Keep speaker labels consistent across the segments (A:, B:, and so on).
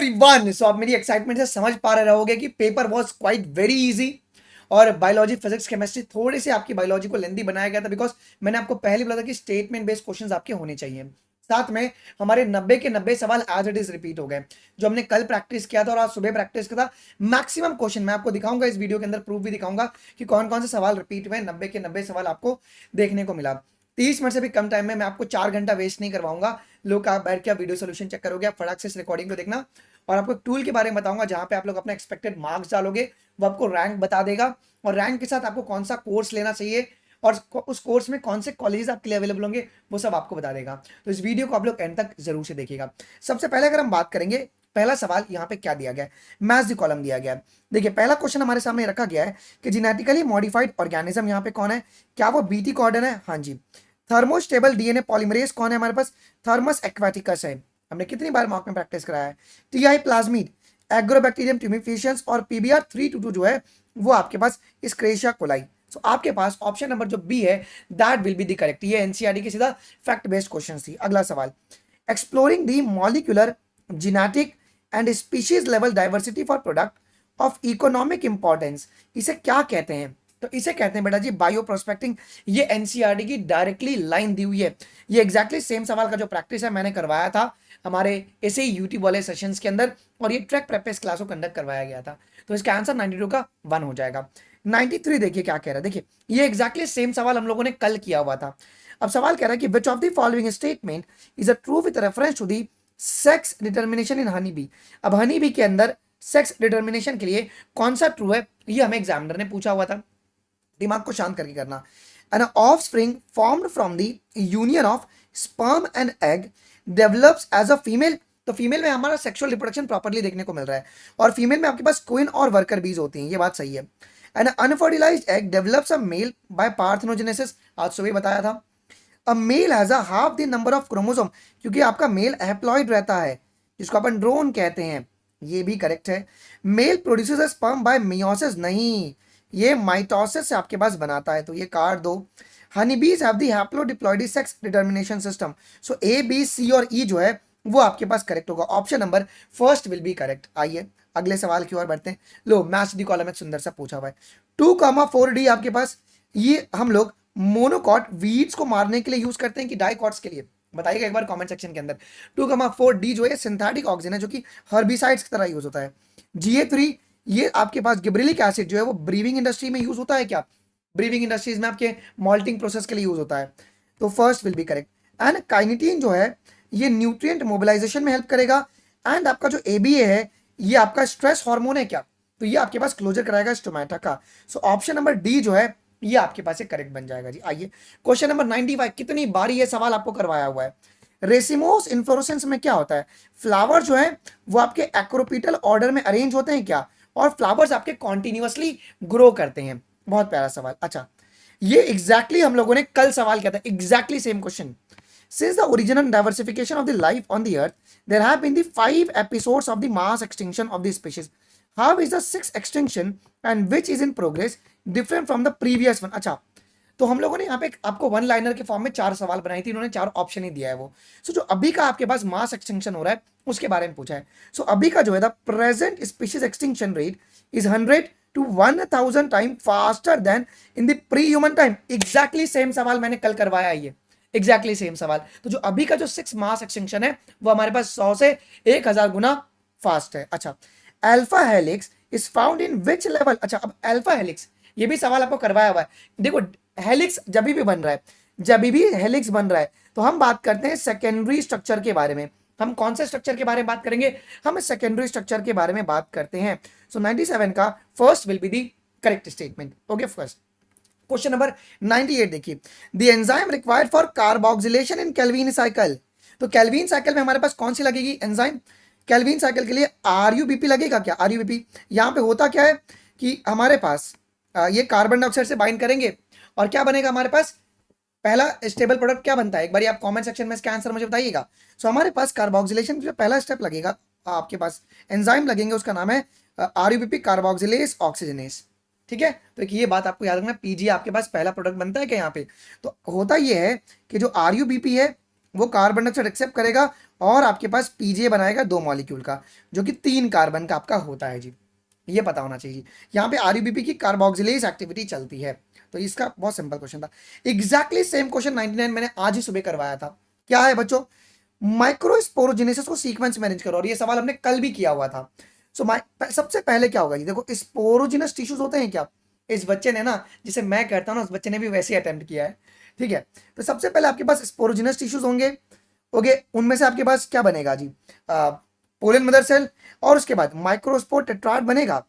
A: Everyone, सो आप मेरी excitement से समझ पा रहे होगे कि paper was quite very easy. और बायोलॉजी, फिजिक्स, केमिस्ट्री थोड़ी सी आपकी बायोलॉजी को लेंदी बनाया गया था बिकॉज मैंने आपको पहले बोला था कि स्टेटमेंट बेस्ड क्वेश्चंस आपके होने चाहिए। साथ में हमारे 90 के 90 सवाल एज इट इज रिपीट हो गए, जो हमने कल प्रैक्टिस किया था और आज सुबह प्रैक्टिस किया था। मैक्सिमम क्वेश्चन मैं आपको दिखाऊंगा इस वीडियो के अंदर, प्रूफ भी दिखाऊंगा कि कौन कौन से सवाल रिपीट हुए। 90 के 90 सवाल आपको देखने को मिला। 30 मिनट से भी कम टाइम में मैं आपको 4 घंटा वेस्ट नहीं करवाऊंगा। लोग आप बैठ के वीडियो सोल्यूशन चेक करोगे, आप फटाक से इस रिकॉर्डिंग को देखना। और आपको एक टूल के बारे में बताऊंगा जहां पे आप लोग अपने एक्सपेक्टेड मार्क्स डालोगे, वो आपको रैंक बता देगा। और रैंक के साथ आपको कौन सा कोर्स लेना चाहिए और उस कोर्स में कौन से कॉलेजेस आपके लिए अवेलेबल होंगे, वो सब आपको बता देगा। तो इस वीडियो को आप लोग एंड तक जरूर से देखिएगा। सबसे पहले अगर हम बात करेंगे, पहला सवाल यहाँ पे क्या दिया गया है, मैथ्स दी कॉलम दिया गया है। देखिए पहला क्वेश्चन हमारे सामने रखा गया है कि जेनेटिकली मॉडिफाइड ऑर्गेनिज्म यहाँ पे कौन है, क्या वो बीटी कॉर्डन है? हाँ जी। थर्मोस्टेबल डीएनए पॉलीमरेज कौन है हमारे पास? थर्मस एक्वाटिकस है। हमने कितनी बार मॉक में प्रैक्टिस कराया है। टीआई प्लाज्मिड, एग्रोबैक्टीरियम ट्यूमिफिशियंस और पीबीआर 322 जो है वो आपके पास स्क्रेशिया कोलाई। सो आपके पास ऑप्शन नंबर जो बी है that will be the correct. ये एनसीईआरटी की सीधा फैक्ट बेस्ड क्वेश्चन थी। अगला सवाल, exploring the molecular genetic and species level diversity for product of economic importance, इसे क्या कहते हैं? तो इसे कहते हैं बेटा जी बायो प्रोस्पेक्टिंग। ये एनसीईआरटी की डायरेक्टली लाइन दी हुई है। ये एग्जैक्टली सेम सवाल का जो प्रैक्टिस है मैंने करवाया था हमारे ऐसे ही यूट्यूब वाले सेशंस के अंदर, और ये ट्रैक प्रेपेस क्लास को कंडक्ट करवाया गया था। तो इसका आंसर 92 का 1 हो जाएगा। 93 देखिए क्या कह रहा है। देखिए ये एग्जैक्टली सेम सवाल हम लोगों ने कल किया हुआ था। अब सवाल कह रहा है कि which of the following statement is a true with reference to the sex determination in honey bee. अब हनी बी के अंदर सेक्स डिटर्मिनेशन के लिए कौन सा ट्रू है, ये हमें एग्जामिनर ने पूछा हुआ था। दिमाग को शांत करके करना। An offspring formed from the union of sperm and egg develops as a female. तो फीमेल में हमारा सेक्सुअल रिप्रोडक्शन प्रॉपर्ली देखने को मिल रहा है, और फीमेल में आपके पास क्वीन और वर्कर बीज होती हैं, ये बात सही है। An unfertilised egg develops a male by parthenogenesis, आज सुबह बताया था। A male has a half the number of chromosome, क्योंकि आपका मेल हैप्लॉइड रहता है जिसको अपन ड्रोन कहते हैं, ये भी करेक्ट है। Male produces a sperm by meiosis, नहीं, ये माइटोसिस से आपके पास बनाता है, तो ये काट दो। Honey bees have the haplodiploidy sex determination system. So A B C और ई जो है वो आपके पास करेक्ट होगा। Option number first will be correct. आइए अगले सवाल की ओर बढ़ते हैं। लो मैच दी कॉलम एक सुंदर सा पूछा हुआ है। 2,4D आपके पास, ये हम लोग मोनोकॉट वीड्स को मारने के लिए यूज करते हैं कि डाइकॉट्स के लिए? बताइएगा एक बार कमेंट सेक्शन के अंदर। 2,4D जो है सिंथेटिक ऑक्सीजन है जो कि हर्बिसाइड्स की तरह यूज होता है। GA3 ये आपके पास गिबरेलिक एसिड जो है वो ब्रीविंग इंडस्ट्री में यूज होता है क्या? ब्रीविंग इंडस्ट्रीज में आपके मॉल्टिंग प्रोसेस के लिए यूज होता है, तो first will be correct. And kinetin जो है ये न्यूट्रिएंट मोबिलाइजेशन में हेल्प करेगा। एंड आपका जो ABA है ये आपका स्ट्रेस हार्मोन है क्या? तो ये आपके पास क्लोजर कराएगा स्टोमेटा का। सो ऑप्शन नंबर डी जो है ये आपके पास करेक्ट बन जाएगा जी। आइए क्वेश्चन नंबर 95, कितनी बारी ये सवाल आपको करवाया हुआ है। रेसिमोस इन्फ्लोरेसेंस में क्या होता है? फ्लावर जो है वो आपके एक्रोपिटल ऑर्डर में अरेंज होते हैं क्या? और फ्लावर्स आपके कॉन्टिन्यूअसली ग्रो करते हैं। बहुत प्यारा सवाल। अच्छा ये एग्जैक्टली हम लोगों ने कल सवाल किया था, exactly same question. Since the origin and diversification of the life on the earth, there have been the 5 episodes of the mass extinction of the species. How is the sixth extinction and which is in progress different from the previous one? अच्छा तो हम लोगों ने यहाँ पे आपको one liner के form में 4 सवाल बनाई थी, इन्होंने 4 ऑप्शन ही दिया है वो। सो जो अभी का आपके पास मास एक्सटिंक्शन हो रहा है उसके बारे में पूछा है। सो अभी का जो है the present species extinction rate is 100 to 1000 time faster then in the pre human time. Exactly same सवाल मैंने कल करवाया है, ये एग्जैक्टली सेम सवाल। तो जो अभी का जो 6 मास एक्सटिंक्शन है वो हमारे पास 100 से 1000 गुना फास्ट है। अच्छा alpha helix is found in which level? अच्छा अब अल्फा हेलिक्स ये भी सवाल आपको करवाया हुआ है। देखो हेलिक्स जब भी बन रहा है, जब भी हेलिक्स बन रहा है तो हम बात करते हैं सेकेंडरी स्ट्रक्चर के बारे में। हम कौन से स्ट्रक्चर के बारे में बात करेंगे? हम सेकेंडरी स्ट्रक्चर के बारे में बात करते हैं। सो 97 का first will be the correct statement. Okay first question number 98 देखिए, the enzyme required for carboxylation in Calvin cycle. तो केल्विन साइकिल में हमारे पास कौन सी लगेगी एंजाइम? केल्विन साइकिल के लिए RuBP लगेगा क्या? RuBP यहाँ पे होता क्या है कि हमारे पास ये कार्बन डाइऑक्साइड से बाइंड करेंगे और क्या बनेगा हमारे पास? पहला स्टेबल प्रोडक्ट क्या बनता है? एक बार आप कमेंट सेक्शन में इसका आंसर मुझे बताइएगा। सो हमारे पास कार्बोक्सिलेशन का पहला स्टेप लगेगा, आपके पास एंजाइम लगेंगे, उसका नाम है RuBP कार्बोक्सिलेज ऑक्सीजनेस। ठीक है, तो ये बात आपको याद रखना, PGA आपके पास पहला प्रोडक्ट बनता है क्या यहाँ पे? तो होता ये है कि जो RuBP है वो कार्बन डाइऑक्साइड एक्सेप्ट करेगा और आपके पास पीजे बनाएगा 2 मॉलिक्यूल का, जो कि 3 कार्बन का आपका होता है जी। ये पता होना चाहिए। यहाँ पे आरयूबीपी की कार्बोक्सिलेज एक्टिविटी चलती है। तो इसका बहुत सिंपल क्वेश्चन था। एग्जैक्टली सेम क्वेश्चन 99 मैंने आज ही सुबह करवाया था। क्या है बच्चों, माइक्रोस्पोरोजेनेसिस को सीक्वेंस में अरेंज करो, और ये सवाल हमने कल भी किया हुआ था। सो सबसे पहले क्या होगा जी, देखो स्पोरोजिनस टिश्यूज होते हैं क्या, इस बच्चे ने ना, जिसे मैं कहता हूँ ना, उस बच्चे ने भी वैसे ही अटेम्प्ट किया है। ठीक है, तो सबसे पहले आपके पास स्पोरोजिनस टिश्यूज होंगे। ओके, उनमें से आपके पास क्या बनेगा जी, पोलन मदर सेल, और उसके बाद माइक्रोस्पोर टेट्राड बनेगा,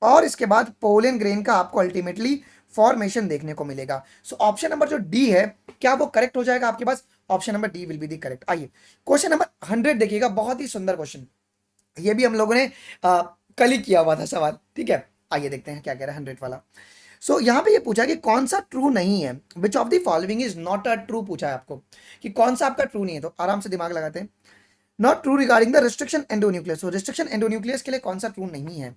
A: और इसके बाद पोलन ग्रेन का आपको अल्टीमेटली फॉर्मेशन देखने को मिलेगा। सो ऑप्शन नंबर जो डी है, क्या वो करेक्ट हो जाएगा आपके पास? Option number D will be the correct. आइए क्वेश्चन नंबर 100 देखिएगा, बहुत ही सुंदर क्वेश्चन, ये भी हम लोगों ने कल ही किया हुआ था सवाल। ठीक है, आइए देखते हैं क्या कह रहा है 100 वाला। सो यहाँ पे ये पूछा कि कौन सा ट्रू नहीं है, विच of the following is not a true, पूछा है आपको कि कौन सा आपका ट्रू नहीं है। तो आराम से दिमाग लगाते हैं। Not true regarding the restriction endonuclease, तो रिस्ट्रिक्शन एंडोन्यूक्लियस के लिए कौन सा ट्रू नहीं है,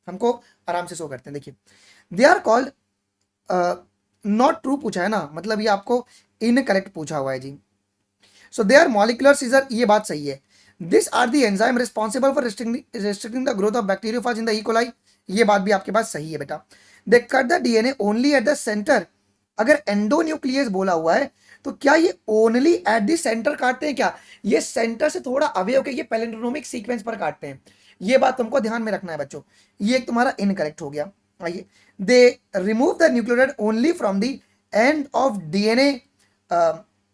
A: हमको आराम से शो करते हैं। देखिए, they are called, not true पूछा है ना, मतलब ये आपको इनकरेक्ट पूछा हुआ है जी। So they are molecular scissor, ये बात सही है। This are the enzyme responsible for restricting the growth of bacteriophage in the E coli, ये बात भी आपके पास सही है बेटा। They cut the DNA only at the centre, अगर एंडोन्यूक्लियस बोला हुआ है तो क्या ये ओनली एट द सेंटर काटते हैं क्या, ये सेंटर से थोड़ा अवे होकर ये पैलिंड्रोमिक सीक्वेंस पर काटते हैं, ये बात तुमको ध्यान में रखना है बच्चों। ये एक तुम्हारा इनकरेक्ट हो गया। आइए, they remove the nucleotide only from the end of DNA,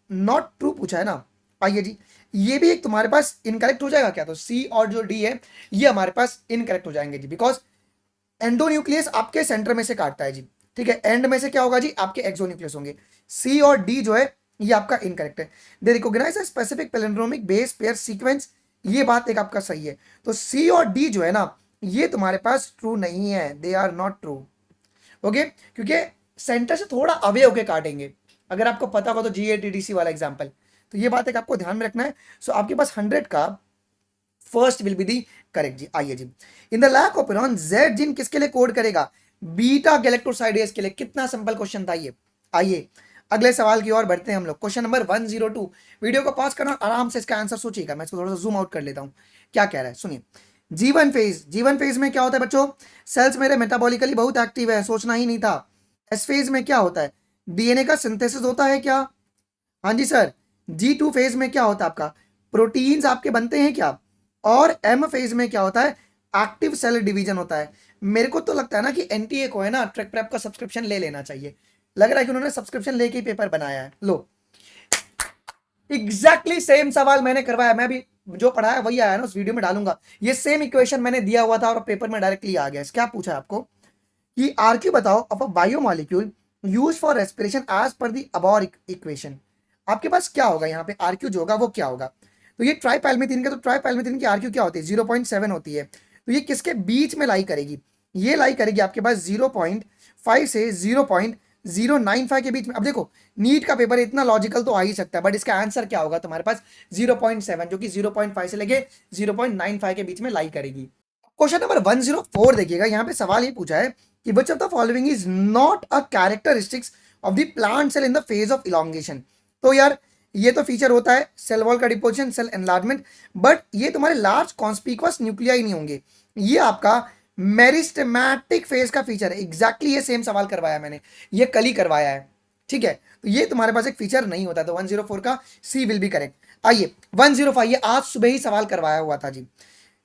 A: not true पूछा है ना। आइए जी, ये भी एक तुम्हारे पास इनकरेक्ट हो जाएगा क्या, तो सी और जो डी है ये हमारे पास इनकरेक्ट हो जाएंगे जी, बिकॉज एंडोन्यूक्लियस आपके सेंटर में से काटता है जी। ठीक है, एंड में से क्या होगा जी, आपके एक्सोन्यूक्लियस होंगे। सी और डी जो है ये आपका इनकरेक्ट है। They recognise specific palindromic base pair sequence, ये बात एक आपका सही है। तो सी और डी जो है ना, ये तुम्हारे पास ट्रू नहीं है, they are not true. Okay, क्योंकि सेंटर से थोड़ा अवे होके काटेंगे, अगर आपको पता हो तो जीएटीडीसी वाला एग्जांपल, तो ये बात एक आपको ध्यान में रखना है। सो आपके पास 100 का first will be the correct जी। आइए जी, in the lac of neuron Z gene किसके लिए कोड करेगा, बीटा गैलेक्टोसाइडेज के लिए। कितना सिंपल क्वेश्चन था ये। आइए अगले सवाल की ओर बढ़ते हैं हम लोग। क्वेश्चन नंबर 102, वीडियो को पॉज करना, आराम से इसका आंसर सोचिएगा, मैं इसको थोड़ा सा जूम आउट कर लेता हूं। क्या कह रहा है सुनिए। जीवन फेज, जीवन फेज में क्या होता है बच्चों, सेल्स मेरे मेटाबॉलिकली बहुत एक्टिव है, सोचना ही नहीं था। एस फेज में क्या होता है, डीएनए का सिंथेसिस होता है क्या, हाँ जी सर। G2 फेज में क्या होता है आपका, प्रोटीन्स आपके बनते हैं क्या, और एम फेज में क्या होता है, एक्टिव सेल डिवीजन होता है। मेरे को तो लगता है ना कि एनटीए को है ना ट्रैक प्रेप का सब्सक्रिप्शन ले लेना चाहिए, लग रहा है कि उन्होंने सब्सक्रिप्शन लेके ही पेपर बनाया है। लो, एग्जैक्टली सेम सवाल मैंने करवाया, मैं भी जो पढ़ाया वही आया ना, उस वीडियो में डालूंगा। ये सेम इक्वेशन मैंने दिया हुआ था और पेपर में डायरेक्टली आ गया। क्या पूछा है आपको कि आरक्यू बताओ of a biomolecule use for respiration as per the Abor equation. आपके पास क्या होगा यहाँ पे, आरक्यू जो होगा वो क्या होगा। तो ये ट्राइपैल्मिथिन का, तो ट्राइपैल्मिथिन की आरक्यू क्या होती है, 0.7 होती है। तो ये किसके बीच में लाई करेगी, ये लाई करेगी आपके पास 0.5 से 0.095 के बीच में। अब देखो, नीट का पेपर इतना लॉजिकल तो आ ही सकता है, बट इसका आंसर क्या होगा तुम्हारे पास 0.7, जो कि 0.5 से लेके 0.95 के बीच में लाई करेगी। क्वेश्चन नंबर 104 देखिएगा, यहाँ पे सवाल ये पूछा है कि which of the following is not a characteristics of the plant cell in the phase of elongation। तो यार ये तो फीचर होता है सेल वॉल का डिपोजिशन, सेल एनलार्जमेंट, बट ये तुम्हारे लार्ज कॉन्स्पिक्यूअस न्यूक्लियाई नहीं होंगे, ये आपका मेरिस्टेमेटिक फेज का फीचर है। एग्जैक्टली ये सेम सवाल करवाया मैंने, ये कल ही करवाया है। ठीक है, तो ये तुम्हारे पास एक फीचर नहीं होता, तो 104 का सी विल बी करेक्ट। आइए 105, ये आज सुबह ही सवाल करवाया हुआ था जी।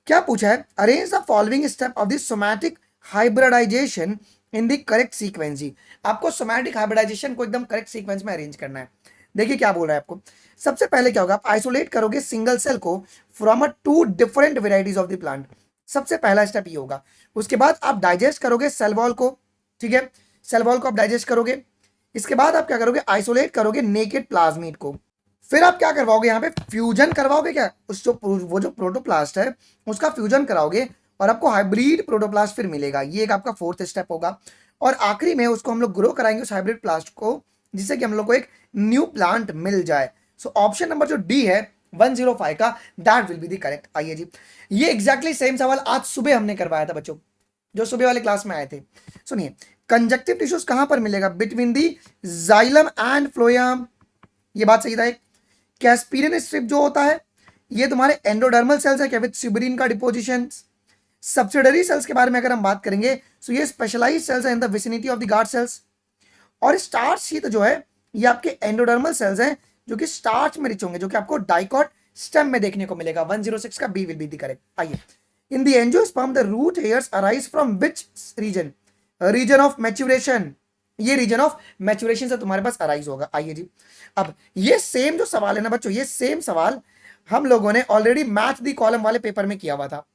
A: क्या पूछा है, arrange the following step of the somatic hybridisation in the correct sequence जी। आपको सोमैटिक हाइब्रिडाइजेशन को एकदम करेक्ट सीक्वेंस में अरेंज करना है। देखिए क्या बोल रहा है आपको, सबसे पहले क्या होगा, आप आइसोलेट करोगे सिंगल सेल को from a 2 different varieties of the plant, सबसे पहला स्टेप ये होगा। उसके बाद आप डाइजेस्ट करोगे सेल वॉल को, ठीक है, सेल वॉल को आप डाइजेस्ट करोगे। इसके बाद आप क्या करोगे, आइसोलेट करोगे नेकेड प्लाज्मिड को। फिर आप क्या करवाओगे, यहाँ पे फ्यूजन करवाओगे क्या, उस जो वो जो प्रोटोप्लास्ट है उसका फ्यूजन कराओगे, और आपको हाइब्रिड प्रोटोप्लास्ट फिर मिलेगा। ये एक आपका 4th स्टेप होगा। और आखिरी में उसको हम लोग ग्रो कराएंगे उस हाइब्रिड प्लास्ट को, जिससे कि हम लोग को एक न्यू प्लांट मिल जाए। सो ऑप्शन नंबर जो डी है 105 का, that will be the correct. आइए जी, ये एग्जैक्टली सेम सवाल आज सुबह हमने करवाया था बच्चों, जो सुबह वाले क्लास में आए थे। सुनिए, कंजक्टिव टिश्यूज कहां पर मिलेगा, between the xylem and phloem, ये बात सही था। एक कैस्पीरियन स्ट्रिप जो होता है ये तुम्हारे एंडोडर्मल सेल्स है क्या विद सुबरीन का डिपोजिशन। सब्सिडरी सेल्स के बारे में अगर हम बात करेंगे तो ये स्पेशलाइज्ड सेल्स है in the vicinity of the guard cells. और स्टार्च शीट जो है ये आपके एंडोडर्मल सेल्स हैं जो कि स्टार्च में रिच होंगे, जो कि आपको डाइकॉट स्टेम में देखने को मिलेगा। 106 का B will be the correct. आइए, in the angiosperm the root hairs arise from which region, region of maturation. ये रीजन ऑफ मैच्योरेशन से तुम्हारे पास अराइज होगा। आइए जी, अब ये सेम जो सवाल है ना बच्चों, ये सेम सवाल हम लोगों ने ऑलरेडी मैथ दी कॉलम वाले पेपर में किया हुआ था।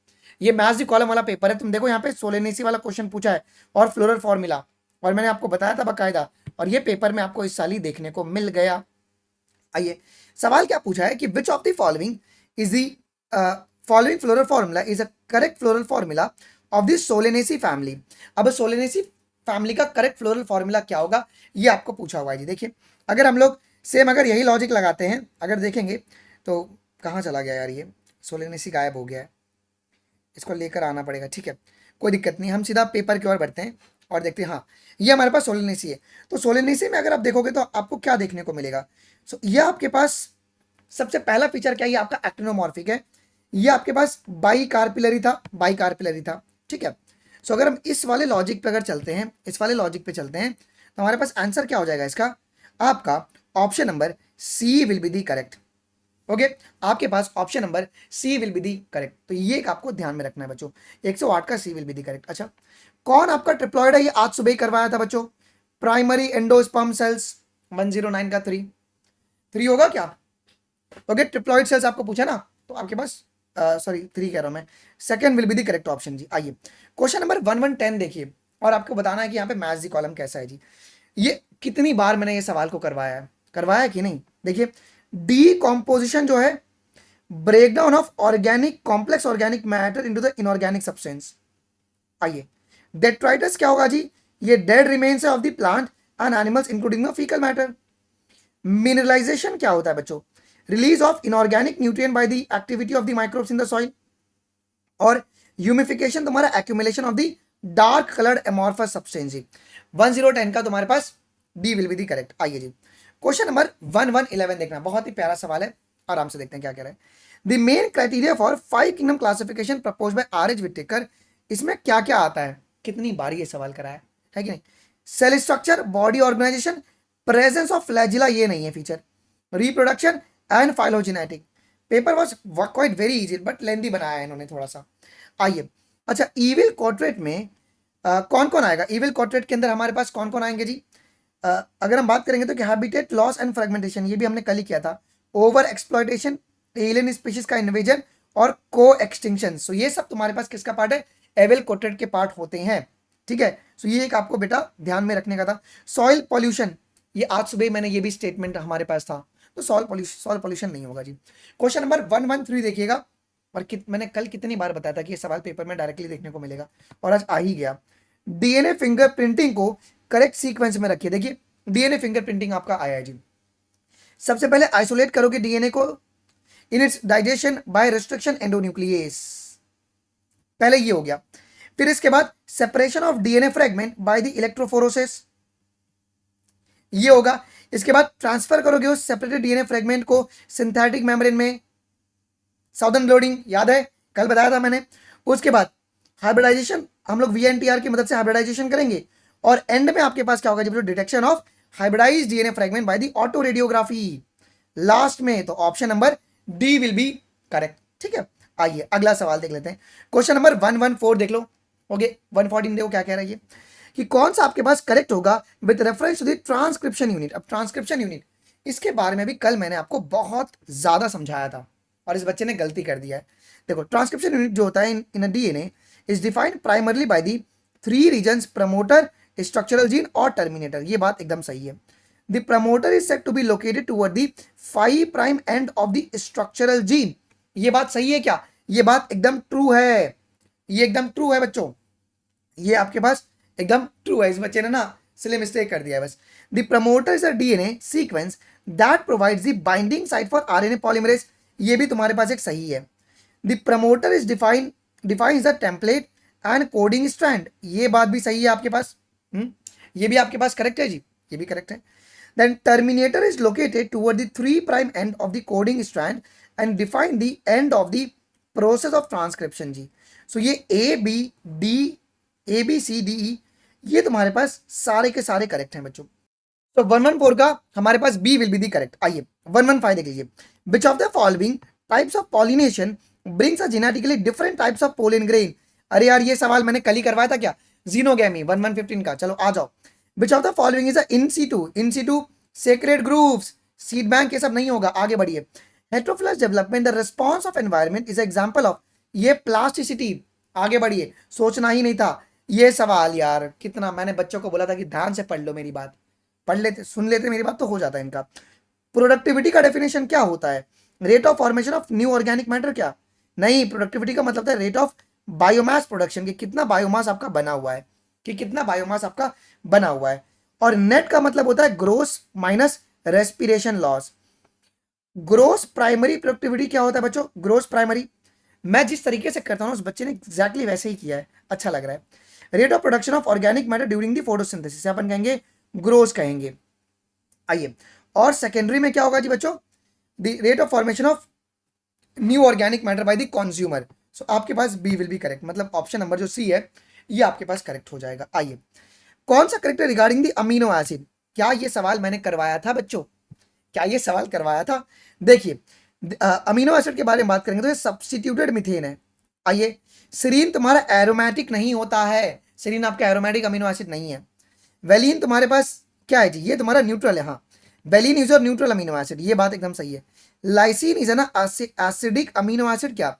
A: ये मैथ दी कॉलम वाला पेपर है, तुम देखो यहाँ पे सोलेनेसी वाला क्वेश्चन पूछा है और फ्लोरल फॉर्मूला, और मैंने आपको बताया था बकायदा, और ये पेपर में आपको इस साल ही देखने को मिल गया। आइए, सवाल क्या पूछा है कि which of the following is the following floral formula is a correct floral formula of the Solanaceae family. अब सोलेनेसी फैमिली का करेक्ट फ्लोरल फॉर्मूला क्या होगा ये आपको पूछा हुआ है जी। देखिए, अगर हम लोग सेम अगर यही लॉजिक लगाते हैं, अगर देखेंगे तो कहाँ चला गया यार, ये सोलेनेसी गायब हो गया है, इसको लेकर आना पड़ेगा। ठीक है, कोई दिक्कत नहीं, हम सीधा पेपर की ओर बढ़ते हैं और देखते हैं। हाँ, ये हमारे पास सोलेनेसी है, तो सोलेनेसी में अगर आप देखोगे तो आपको क्या देखने को मिलेगा। सो ये आपके पास सबसे पहला फीचर क्या है, ये आपका एक्टिनोमॉर्फिक है। ये आपके पास बाई कार्पिलरी था। ठीक है, सो अगर हम इस वाले लॉजिक पे अगर चलते हैं, इस वाले लॉजिक पे चलते हैं, तो हमारे पास आंसर क्या हो जाएगा इसका, आपका option number C will be the correct. Okay, आपके पास option number C will be the correct. तो ये एक आपको ध्यान में रखना है बच्चों, 108 का सी विल बी दी करेक्ट। अच्छा, कौन आपका ट्रिप्लॉइड है, ये आज सुबह ही करवाया था बच्चों, प्राइमरी एंडोस्पर्म सेल्स। 109 का 3 होगा क्या। ओके, ट्रिप्लॉइड सेल्स आपको पूछा ना, तो आपके पास सॉरी 3 कह रहा हूं मैं, second will be the correct option जी। आइए, क्वेश्चन नंबर 1110 देखिए, और आपको बताना है कि यहाँ पे मैथ्स दी कॉलम कैसा है जी। ये कितनी बार मैंने ये सवाल को करवाया है कि नहीं। देखिए, डीकॉम्पोजिशन जो है, breakdown of organic complex organic matter into the inorganic substance. आइए, डेट्राइटस क्या होगा जी, ये dead remains of the plant and animals including the faecal matter. Mineralization क्या होता है बच्चों, release of inorganic nutrient by the activity of the microbes in the soil. और ह्यूमिफिकेशन तुम्हारा accumulation of the dark coloured amorphous substance. 1010 का तुम्हारे पास D will be the correct. आइए जी, क्वेश्चन नंबर 1111 देखना, बहुत ही प्यारा सवाल है, आराम से देखते हैं क्या कह रहे हैं। The main criteria for 5 kingdom classification propose by R H. Whittaker, इसमें क्या क्या आता है, कितनी बार ये सवाल कराया है कि नहीं। Cell structure, body organization, presence of flagella, ये नहीं है feature, reproduction and phylogenetic. Paper was quite very easy but lengthy बनाया है इन्होंने थोड़ा सा। आइए, अच्छा, ईविल क्वाड्रेट में कौन कौन आएगा, ईविल क्वाड्रेट के अंदर हमारे पास कौन कौन आएंगे जी। अगर हम बात करेंगे तो हैबिटेट लॉस एंड फ्रेगमेंटेशन, ये भी हमने कल ही किया था, ओवर एक्सप्लॉयटेशन, एलियन स्पीशीज का इन्वेजन और को एक्सटिंक्शन। सो ये सब तुम्हारे पास किसका पार्ट है, एविल क्वाड्रेट के पार्ट होते हैं। ठीक है, सो ये एक आपको बेटा ध्यान में रखने का था। सॉइल पॉल्यूशन, ये आज सुबह मैंने ये भी स्टेटमेंट हमारे पास था, तो सॉइल पॉल्यूशन नहीं होगा जी। क्वेश्चन नंबर 113 देखिएगा, और मैंने कल कितनी बार बताया था कि ये सवाल पेपर में डायरेक्टली देखने को मिलेगा, और आज आ ही गया। डीएनए फिंगरप्रिंटिंग को करेक्ट सीक्वेंस में रखिए। देखिए, डीएनए फिंगरप्रिंटिंग आपका आया है जी। सबसे पहले आइसोलेट करोगे डीएनए को in its digestion bye restriction endonuclease, पहले ये हो गया। फिर इसके बाद separation of DNA fragment by the electrophoresis, ये होगा। इसके बाद ट्रांसफर करोगे उस सेपरेटेड डीएनए फ्रेगमेंट को सिंथेटिक मेम्ब्रेन में, साउदर्न लोडिंग याद है, कल बताया था मैंने। उसके बाद हाइब्रिडाइजेशन, हम लोग वीएनटीआर की मदद से हाइब्रिडाइजेशन करेंगे, और एंड में आपके पास क्या होगा जब detection of hybridised DNA fragment by the autoradiography last में। तो option number D will be correct. ठीक है, आइए अगला सवाल देख लेते हैं। क्वेश्चन नंबर 114 देख लो। ओके, 114 देखो क्या कह रहा है ये, कि कौन सा आपके पास करेक्ट होगा with reference to the transcription unit. अब ट्रांसक्रिप्शन यूनिट, इसके बारे में भी कल मैंने आपको बहुत ज्यादा समझाया था, और इस बच्चे ने गलती कर दिया है। देखो, ट्रांसक्रिप्शन यूनिट जो होता है in a DNA is defined primarily by the 3 regions, promoter, structural gene और टर्मिनेटर। ये बात एकदम सही है। The promoter is set to be located toward the 5 prime end of the structural gene. ये बात सही है क्या, ये बात एकदम ट्रू है, ये एकदम ट्रू है बच्चों, ये आपके पास एकदम ट्रू है। इस बच्चे ने ना सिले मिस्टेक कर दिया है बस। The promoter is a DNA sequence that provides the binding site for RNA polymerase, ये भी तुम्हारे पास एक सही है। The promoter is defines the template and coding strand, ये बात भी सही है आपके पास। ये भी आपके पास करेक्ट है जी, ये भी करेक्ट है। Then terminator is located toward the 3' end of the coding strand and define the end of the process of transcription ji. So ये A B C D E ये तुम्हारे पास सारे के सारे करेक्ट हैं बच्चों. तो 114 का हमारे पास B will be the correct. आइए 115 देख लीजिए. Which of the following types of pollination brings a genetically different types of pollen grain. अरे यार ये सवाल मैंने कल ही करवाया था क्या, जीनोगेमी 1115 का. चलो आ जाओ. Which of the following is in situ sacred groves seed bank ये सब नहीं होगा. आगे बढ़िए. Heterophyllous development the response of environment is example of. ये प्लास्टिसिटी. आगे बढ़िए. सोचना ही नहीं था ये सवाल यार. कितना मैंने बच्चों को बोला था कि ध्यान से पढ़ लो मेरी बात, पढ़ लेते सुन लेते मेरी बात तो हो जाता है इनका. प्रोडक्टिविटी का डेफिनेशन क्या होता है? Rate of formation of new organic matter. क्या नहीं, प्रोडक्टिविटी का मतलब है रेट ऑफ बायोमास प्रोडक्शन, कि कितना बायोमास आपका बना हुआ है, कि कितना बायोमास आपका बना हुआ है. और नेट का मतलब होता है gross minus respiration loss. Gross primary productivity क्या होता है बच्चों? Gross primary. मैं जिस तरीके से करता हूँ उस बच्चे ने एग्जैक्टली वैसे ही किया है, अच्छा लग रहा है. Rate of production of organic matter during the photosynthesis अपन कहेंगे ग्रोस कहेंगे. आइए. और सेकेंडरी में क्या होगा जी बच्चों? The rate of formation of new organic matter by the consumer. So आपके पास बी विल बी करेक्ट, मतलब ऑप्शन नंबर जो सी है ये आपके पास करेक्ट हो जाएगा. आइए. कौन सा करेक्ट है रिगार्डिंग द अमीनो एसिड? क्या ये सवाल मैंने करवाया था बच्चों? क्या ये सवाल करवाया था? देखिए अमीनो एसिड के बारे में बात करेंगे तो ये सब्स्टिट्यूटेड मीथेन है. आइए. सीरीन तुम्हारा एरोमेटिक नहीं होता है, सीरीन आपका एरोमेटिक अमीनो एसिड नहीं है. वेलिन तुम्हारे पास क्या है जी? ये तुम्हारा न्यूट्रल है. हाँ, वेलिन इज और न्यूट्रल अमीनो एसिड, ये बात एकदम सही है. लाइसिन इज है ना एसिडिक अमीनो एसिड. क्या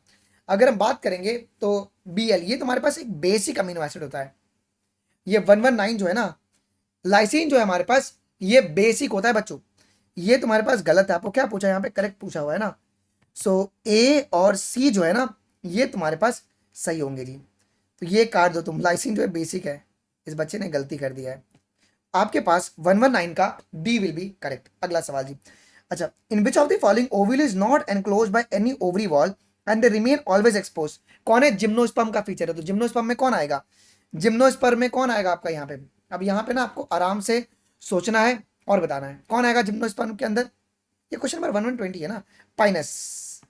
A: अगर हम बात करेंगे तो Bl ये तुम्हारे पास एक बेसिक अमीनो एसिड होता है. ये 119 जो है ना, लाइसिन जो है हमारे पास ये बेसिक होता है बच्चों. ये तुम्हारे पास गलत है, आपको क्या पूछा है यहाँ पे? करेक्ट पूछा हुआ है ना. सो ए और सी जो है ना ये तुम्हारे पास सही होंगे जी. तो ये काट दो तुम, लाइसिन जो है बेसिक है. इस बच्चे ने गलती कर दिया है. आपके पास 119 का डी विल बी करेक्ट. अगला सवाल जी. अच्छा. In which of the following ovule is not enclose by any ovary wall and they remain always expose. कौन है? जिम्नोस्पर्म का फीचर है. तो जिम्नोस्पर्म में कौन आएगा? जिम्नोस्पर्म में कौन आएगा आपका यहाँ पे? अब यहाँ पे ना आपको आराम से सोचना है और बताना है कौन आएगा जिम्नोस्पर्म के अंदर. ये क्वेश्चन नंबर 120 है ना. पाइनस.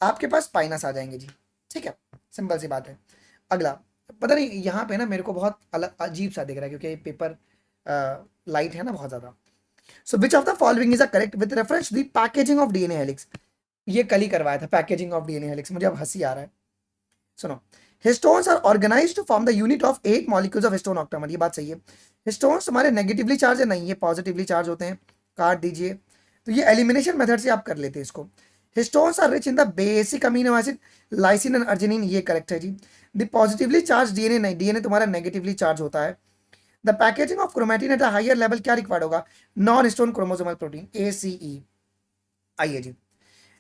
A: आपके पास पाइनस आ जाएंगे जी. ठीक है, सिंपल सी बात है. अगला. पता नहीं यहाँ पे ना मेरे को बहुत अलग अजीब सा दिख रहा है क्योंकि ये पेपर लाइट है ना बहुत ज्यादा. So which of the following is a correct with reference to the packaging of DNA helix. ये कल ही करवाया था पैकेजिंग ऑफ डीएनए हेलिक्स, मुझे अब हंसी आ रहा है. सुनो. Histones are organised to form the unit of 8 molecules of histone octamer. ये बात सही है. हिस्टोन्स हमारे नेगेटिवली चार्ज है? नहीं, ये पॉजिटिवली चार्ज होते हैं. काट दीजिए. तो ये एलिमिनेशन मेथड से आप कर लेते हैं इसको. Histones are rich in the basic amino acid lysine and arginine. ये करेक्ट है जी. द पॉजिटिवली चार्ज डीएनए नहीं, डीएनए तुम्हारा नेगेटिवली चार्ज होता है. The packaging of chromatin at a higher level क्या रिक्वायर्ड होगा? Non histone chromosomal protein ACE. आइए जी.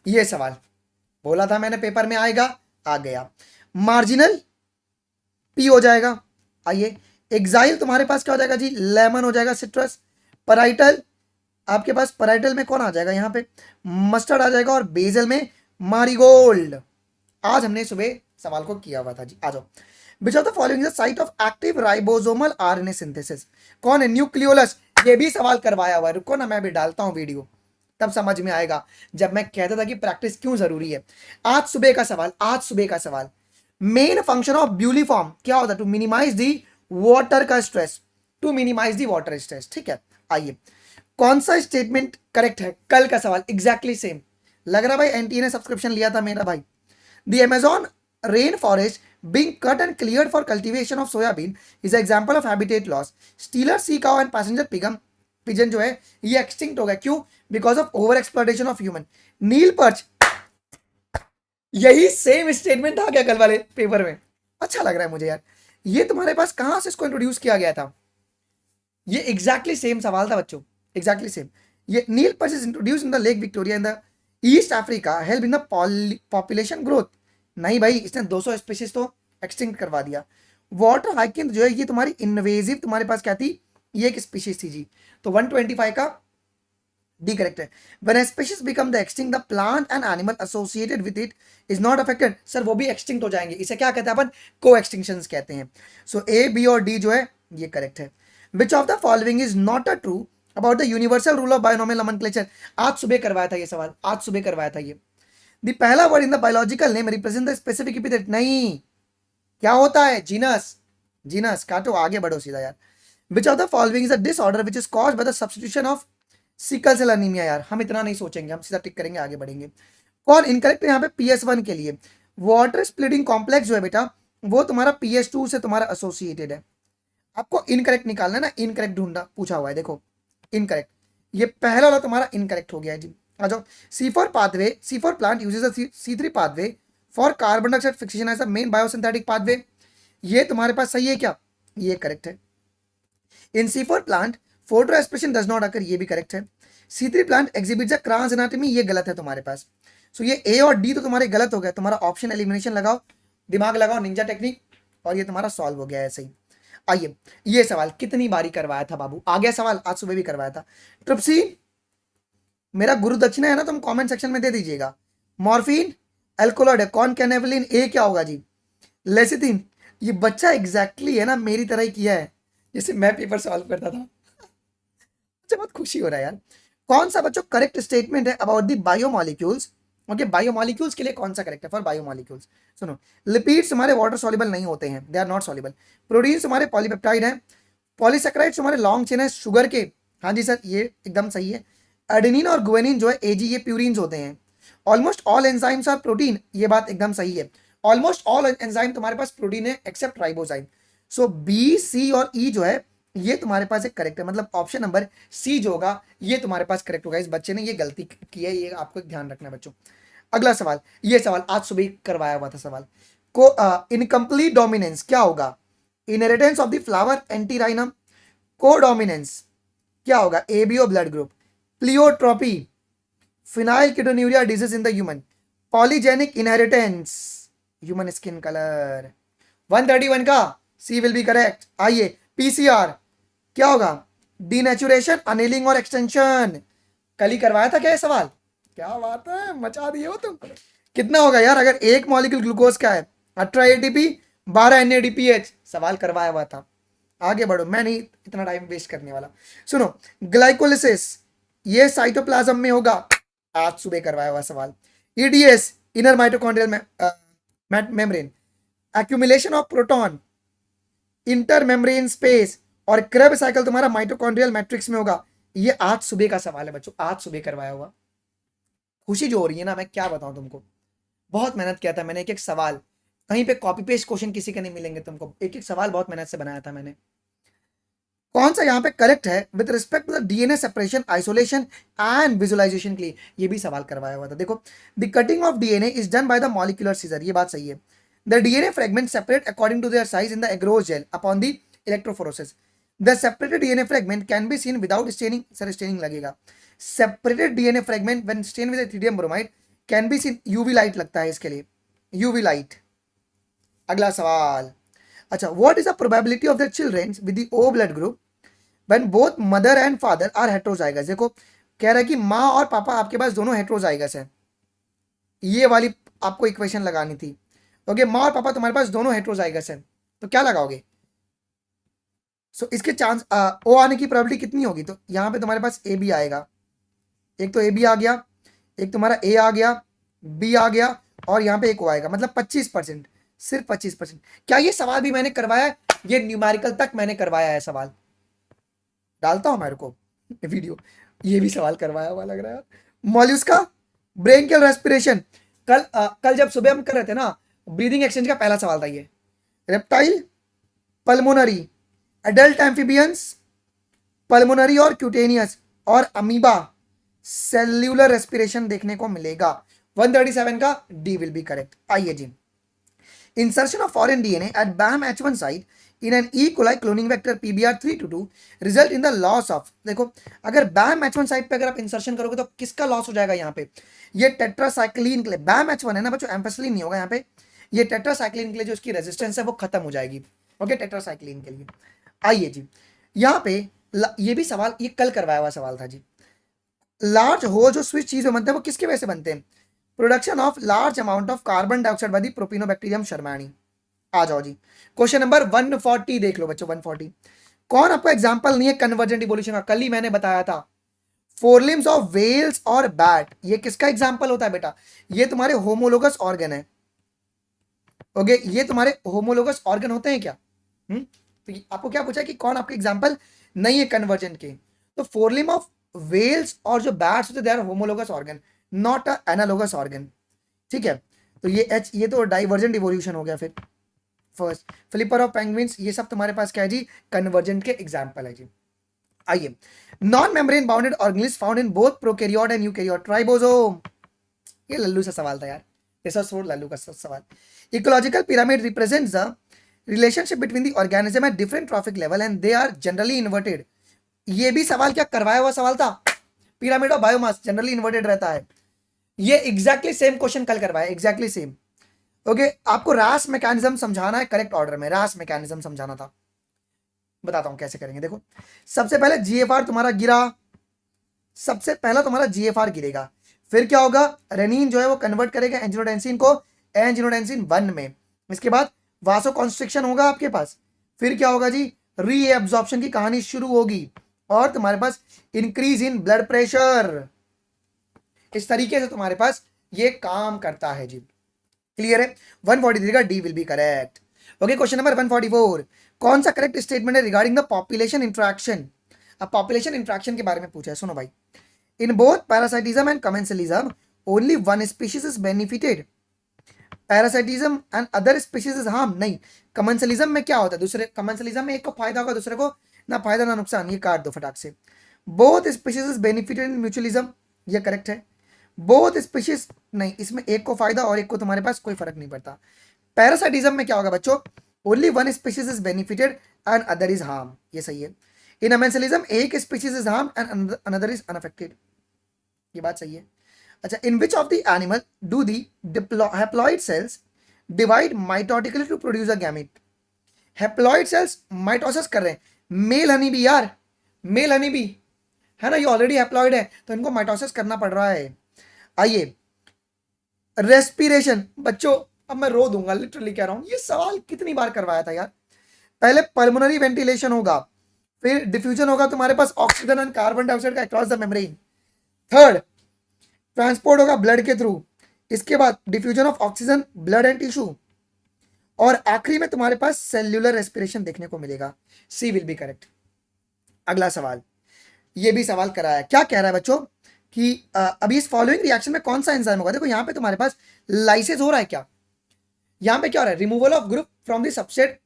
A: ये सवाल बोला था मैंने पेपर में आएगा, आ गया. मार्जिनल पी हो जाएगा. आइए. एक्साइल तुम्हारे पास क्या हो जाएगा जी? लेमन हो जाएगा, सिट्रस. पराइटल आपके पास पराइटल में कौन आ जाएगा यहाँ पे? मस्टर्ड आ जाएगा. और बेजल में मारीगोल्ड. आज हमने सुबह सवाल को किया हुआ था जी. आ जाओ. Which of the following is the site of active ribosomal RNA synthesis. कौन है? न्यूक्लियोलस. ये भी सवाल करवाया हुआ है, रुको ना मैं भी डालता हूं वीडियो, तब समझ में आएगा जब मैं कहता था कि प्रैक्टिस क्यों जरूरी है. आज सुबह का सवाल, आज सुबह का सवाल. मेन फंक्शन ऑफ ब्यूलीफॉर्म क्या होता है? टू मिनिमाइज दी वाटर का stress, to minimise the water stress. ठीक है. आइए. कौन सा स्टेटमेंट करेक्ट है? कल का सवाल एग्जैक्टली सेम लग रहा भाई. एनटी ने सब्सक्रिप्शन लिया था मेरा भाई. The Amazon rain forest being cut and cleared for cultivation of soybean is an example of habitat loss. Steeler sea cow and passenger pigeon जो है ये extinct हो गया. क्यों? Because of over exploitation of human. Nile perch. यही same statement था क्या कल वाले पेपर में? अच्छा लग रहा है मुझे यार. ये तुम्हारे पास कहां से इसको इंट्रोड्यूस किया गया था? ये एग्जैक्टली सेम सवाल था बच्चों, एग्जैक्टली सेम. ये Nile perch is introduce in the lake Victoria in the East Africa help in the population growth. नहीं भाई, इसने 200 स्पीशीज तो एक्सटिंक्ट करवा दिया. वाटर हाइकिंग जो है ये तुम्हारी इन्वेजिव तुम्हारे पास क्या थी? ये एक स्पीशीज थी जी. तो 125 का डी करेक्ट है. When a species become the extinct, the plant and animal associated with it is not affected. Sir वो भी एक्सटिंक्ट हो जाएंगे. इसे क्या कहते हैं अपन? को एक्सटिंक्शंस कहते हैं. सो ए बी और डी जो है ये करेक्ट है. Which of the following is not a true about the universal rule of binomial nomenclature, आज सुबह करवाया था ये सवाल, आज सुबह करवाया था ये। द पहला word in the biological name represent the specific epithet, नहीं, क्या होता है, जीनस, जीनस काटो, आगे बढ़ो सीधा यार। Which of the following is a disorder which is caused by the substitution of sickle cell anaemia, यार हम इतना नहीं सोचेंगे, हम सीधा टिक करेंगे, आगे बढ़ेंगे। कौन इनकरेक्ट है यहाँ पे, PS1 के लिए वाटर स्प्लिटिंग कॉम्प्लेक्स जो है बेटा वो तुम्हारा PS2 से तुम्हारा एसोसिएटेड है। आपको इनकरेक्ट निकालना है ना, इनकरेक्ट ढूंढना पूछा हुआ है, देखो इनकरेक्ट, ये पहला वाला तुम्हारा इनकरेक्ट हो गया है जी। आ जाओ, C4 pathway, C4 plant uses a C3 pathway for carbon dioxide fixation as a main biosynthetic pathway, ये तुम्हारे पास सही है क्या, ये करेक्ट है। In C4 plant photo expression does not occur, ये भी करेक्ट है। C3 plant exhibits a Kranz anatomy, ये गलत है तुम्हारे पास। सो ये A और D तो तुम्हारे गलत हो गया, तुम्हारा ऑप्शन एलिमिनेशन लगाओ, दिमाग लगाओ, निंजा टेक्निक, और ये तुम्हारा सॉल्व हो गया ऐसे ही। आइए, ये सवाल कितनी बारी करवाया था बाबू, आ गया सवाल, आज सुबह भी करवाया था। ट्रिप्सी मेरा गुरु दक्षिणा है ना, तुम कमेंट सेक्शन में दे दीजिएगा। मॉर्फिन, एल्कोलॉइड, कौन कैनेवलिन, ए क्या होगा जी, लेसिथिन, ये बच्चा एग्जैक्टली है ना मेरी तरह ही किया है जैसे मैं पेपर सॉल्व करता था। मुझे बहुत खुशी हो रहा है यार। कौन सा बच्चों करेक्ट स्टेटमेंट है about the biomolecules, okay biomolecules के लिए कौन सा करेक्ट है फॉर बायोमॉलिक्यूल्स, सुनो। लिपिड्स हमारे वाटर सॉल्युबल नहीं होते हैं, they are not soluble. Proteins हमारे पॉलीपेप्टाइड हैं। पॉलीसेक्राइड्स हमारे लॉन्ग चेन है शुगर के, हाँ जी सर ये एकदम सही है। एडेनिन और गुएनिन जो है AG, ये प्यूरिन्स होते हैं। Almost all enzymes are protein, ये बात एकदम सही है। ऑलमोस्ट ऑल एंजाइम तुम्हारे पास प्रोटीन है except ribozyme. So B, C और E जो है ये तुम्हारे पास एक करेक्ट है, मतलब ऑप्शन नंबर C जो होगा ये तुम्हारे पास करेक्ट होगा। इस बच्चे ने ये गलती की है, ये आपको ध्यान रखना है बच्चों। अगला सवाल, ये सवाल आज सुबह करवाया हुआ था सवाल को, इनकम्प्लीट डोमिनेंस क्या होगा, inheritance of the flower antirrhinum, codominance क्या होगा, ABO blood group, pleiotropy, phenyl ketonuria disease in the human, polygenic inheritance, human skin colour. 131 का C विल बी करेक्ट। आइए, PCR क्या होगा, डीनेचुरेशन, अनेलिंग और एक्सटेंशन, कल ही करवाया था क्या ये सवाल, क्या बात है, मचा दिए हो तुम। कितना होगा यार, अगर एक मॉलिक्यूल ग्लूकोज का है 18 ATP 12 NADPH, सवाल करवाया हुआ था। आगे बढ़ो, मैं नहीं इतना टाइम वेस्ट करने वाला। सुनो, ग्लाइकोलिसिस ये साइटोप्लाज्म में होगा, आज सुबह करवाया हुआ सवाल। EDS inner mitochondrial membrane, accumulation of proton, inter membrane space, और क्रेब साइकिल तुम्हारा माइटोकॉन्ड्रियल मैट्रिक्स में होगा। ये आज सुबह का सवाल है बच्चों, आज सुबह करवाया हुआ। खुशी जो हो रही है ना, मैं क्या बताऊं तुमको, बहुत मेहनत किया था मैंने, एक एक सवाल, कहीं पे कॉपी पेस्ट क्वेश्चन किसी के नहीं मिलेंगे तुमको, एक एक सवाल बहुत मेहनत से बनाया था मैंने। कौन सा यहाँ पे करेक्ट है with respect to the DNA separation, isolation and visualization के लिए, ये भी सवाल करवाया हुआ था। देखो, the cutting of DNA is done by the molecular scissor, ये बात सही है। The DNA fragment separate according to their size in the agarose gel upon the electrophoresis, the separated DNA fragment can be seen without staining, sir staining लगेगा। Separated DNA fragment when stain with ethidium bromide can be scene, UV light लगता है इसके लिए, UV light. अगला सवाल, अच्छा, what is the probability of the children with the O blood group when both mother and father are heterozygous, देखो कह रहा है कि माँ और पापा आपके पास दोनों हेट्रोजाइगस है, ये वाली आपको इक्वेशन लगानी थी। ओके, माँ और पापा तुम्हारे पास दोनों हेट्रोजाइगस है, तो क्या लगाओगे, सो इसके चांस ओ आने की प्रोबेबिलिटी कितनी होगी, तो यहाँ पे तुम्हारे पास AB आएगा, एक तो AB आ गया, एक तुम्हारा A आ गया, B आ गया, और यहाँ पे एक O आएगा, मतलब 25%, सिर्फ 25%। क्या ये सवाल भी मैंने करवाया है, ये न्यूमेरिकल तक मैंने करवाया है सवाल, डालता हूं मेरे को वीडियो, ये भी सवाल करवाया हुआ लग रहा है। मॉल्यूस्का, ब्रेनकियल रेस्पिरेशन, कल जब सुबह हम कर रहे थे ना, ब्रीदिंग एक्सचेंज का पहला सवाल था ये। Reptile, pulmonary, adult amphibians, pulmonary और क्यूटेनियस, और अमीबा, सेल्यूलर रेस्पिरेशन देखने को मिलेगा। 137 का डी विल बी करेक्ट। आइए जी, insertion of foreign DNA at BAM-H1 site in an E. coli cloning vector PBR322 result in the loss of, देखो अगर BAM-H1 site पे अगर आप इंसर्शन करोगे तो किसका लॉस हो जाएगा यहाँ पे, ये टेट्रासाइक्लिन के लिए, BAM-H1 है ना बच्चों, एम्फेसिलिन नहीं होगा यहाँ पे, ये टेट्रासाइक्लिन के लिए जो उसकी रेजिस्टेंस है वो खत्म हो जाएगी। ओके, टेट्रासाइक्लिन के लिए। आइए जी, यहाँ पे ये भी सवाल, ये कल करवाया हुआ सवाल था जी। लार्ज होल जो स्विच चीज में बनते हैं वो किसकी वजह से बनते हैं, production of large amount of carbon dioxide by the propionibacterium shermanii. आ जाओ जी, क्वेश्चन नंबर 140 देख लो बच्चों, 140। कौन आपका एग्जाम्पल नहीं है कन्वर्जेंट इवोल्यूशन का? कल ही मैंने बताया था, फोरलिम्स ऑफ वेल्स और बैट, ये किसका एग्जाम्पल होता है बेटा? ये तुम्हारे होमोलोगस ऑर्गन है। ओके, ये तुम्हारे होमोलोगस ऑर्गन होते हैं क्या? तो आपको क्या पूछा कि कौन आपके एग्जाम्पल नहीं है कन्वर्जेंट के? तो फोरलिम ऑफ वेल्स और जो बैट्स होते हैं they are homologous organ, not a analogous organ. ठीक है, तो ये तो डाइवर्जेंट इवोल्यूशन हो गया। फिर फर्स्ट फ्लिपर ऑफ पेंगुइन्स, ये सब तुम्हारे पास क्या है जी? कन्वर्जेंट के एग्जाम्पल है जी। आइए, non membrane bounded organelles found in both prokaryote and eukaryote, ribosome. ये लल्लू सा सवाल था यार, दिस वाज फॉर लल्लू का सवाल। Ecological pyramid represents the relationship between the organism at different trophic level and they are generally inverted. ये भी सवाल क्या करवाया हुआ सवाल था? Pyramid of biomass generally inverted रहता है। ये एग्जैक्टली सेम क्वेश्चन कल करवाया, एग्जैक्टली सेम। ओके, आपको रास मैकेनिज्म समझाना है करेक्ट ऑर्डर में, रास मैकेनिज्म समझाना था। बताता हूं कैसे करेंगे। देखो, सबसे पहले जीएफआर तुम्हारा गिरा, सबसे पहला तुम्हारा जीएफआर गिरेगा, फिर क्या होगा? रेनिन जो है वो कन्वर्ट करेगा एंजियोटेंसिन को एंजियोटेंसिन 1 में। इसके बाद वासो कॉन्स्ट्रिक्शन होगा आपके पास, फिर क्या होगा जी? रीएब्जॉर्प्शन की कहानी शुरू होगी और तुम्हारे पास इंक्रीज इन ब्लड प्रेशर। इस तरीके से तुम्हारे पास ये काम करता है जी। क्लियर है? 143 का D will be correct. Okay, question number 144, कौन सा करेक्ट स्टेटमेंट है रिगार्डिंग द पॉपुलेशन इंट्रैक्शन? अब पॉपुलेशन इंट्रैक्शन के बारे में पूछा है, सुनो भाई। In both parasitism and commensalism only one species is benefited, parasitism and other species is harm. नहीं, कमेंसलिज्म में क्या होता है? दूसरे कमेंसलिज्म में एक को फायदा होगा, दूसरे को ना फायदा ना नुकसान। ये काट दो फटाक से। Both species is benefited in mutualism, ये करेक्ट है। बोथ स्पीशीज नहीं, इसमें एक को फायदा और एक को तुम्हारे पास कोई फर्क नहीं पड़ता। पैरासाइटिज्म में क्या होगा बच्चों? Only one species is benefited and other is harm, ये सही है। इन अमेंसलिज्म एक species is harm and another is unaffected, ये बात सही है। अच्छा, in which of the animal do the haploid cells divide mitotically to produce a gamete? Haploid cells mitosis कर रहे हैं, मेल हनी बी यार, मेल हनी बी है ना, ये ऑलरेडी हैप्लॉइड है तो इनको माइटोसिस करना पड़ रहा है। आइए, रेस्पिरेशन बच्चों, अब मैं रो दूंगा, लिटरली कह रहा हूं, ये सवाल कितनी बार करवाया था यार। पहले पल्मोनरी वेंटिलेशन होगा, फिर डिफ्यूजन होगा तुम्हारे पास ऑक्सीजन एंड कार्बन डाइऑक्साइड का across the membrane, third transport होगा ब्लड के थ्रू, इसके बाद diffusion of oxygen blood and tissue, और आखिरी में तुम्हारे पास सेल्यूलर रेस्पिरेशन देखने को मिलेगा। सी विल बी करेक्ट। अगला सवाल, ये भी सवाल कराया, क्या कह रहा है बच्चों कि अभी इस फॉलोइंग रिएक्शन में कौन सा एंजाइम होगा? देखो यहाँ पे तुम्हारे पास लाइसेस हो रहा है क्या? यहाँ पे क्या हो रहा है? Removal of group from the substrate,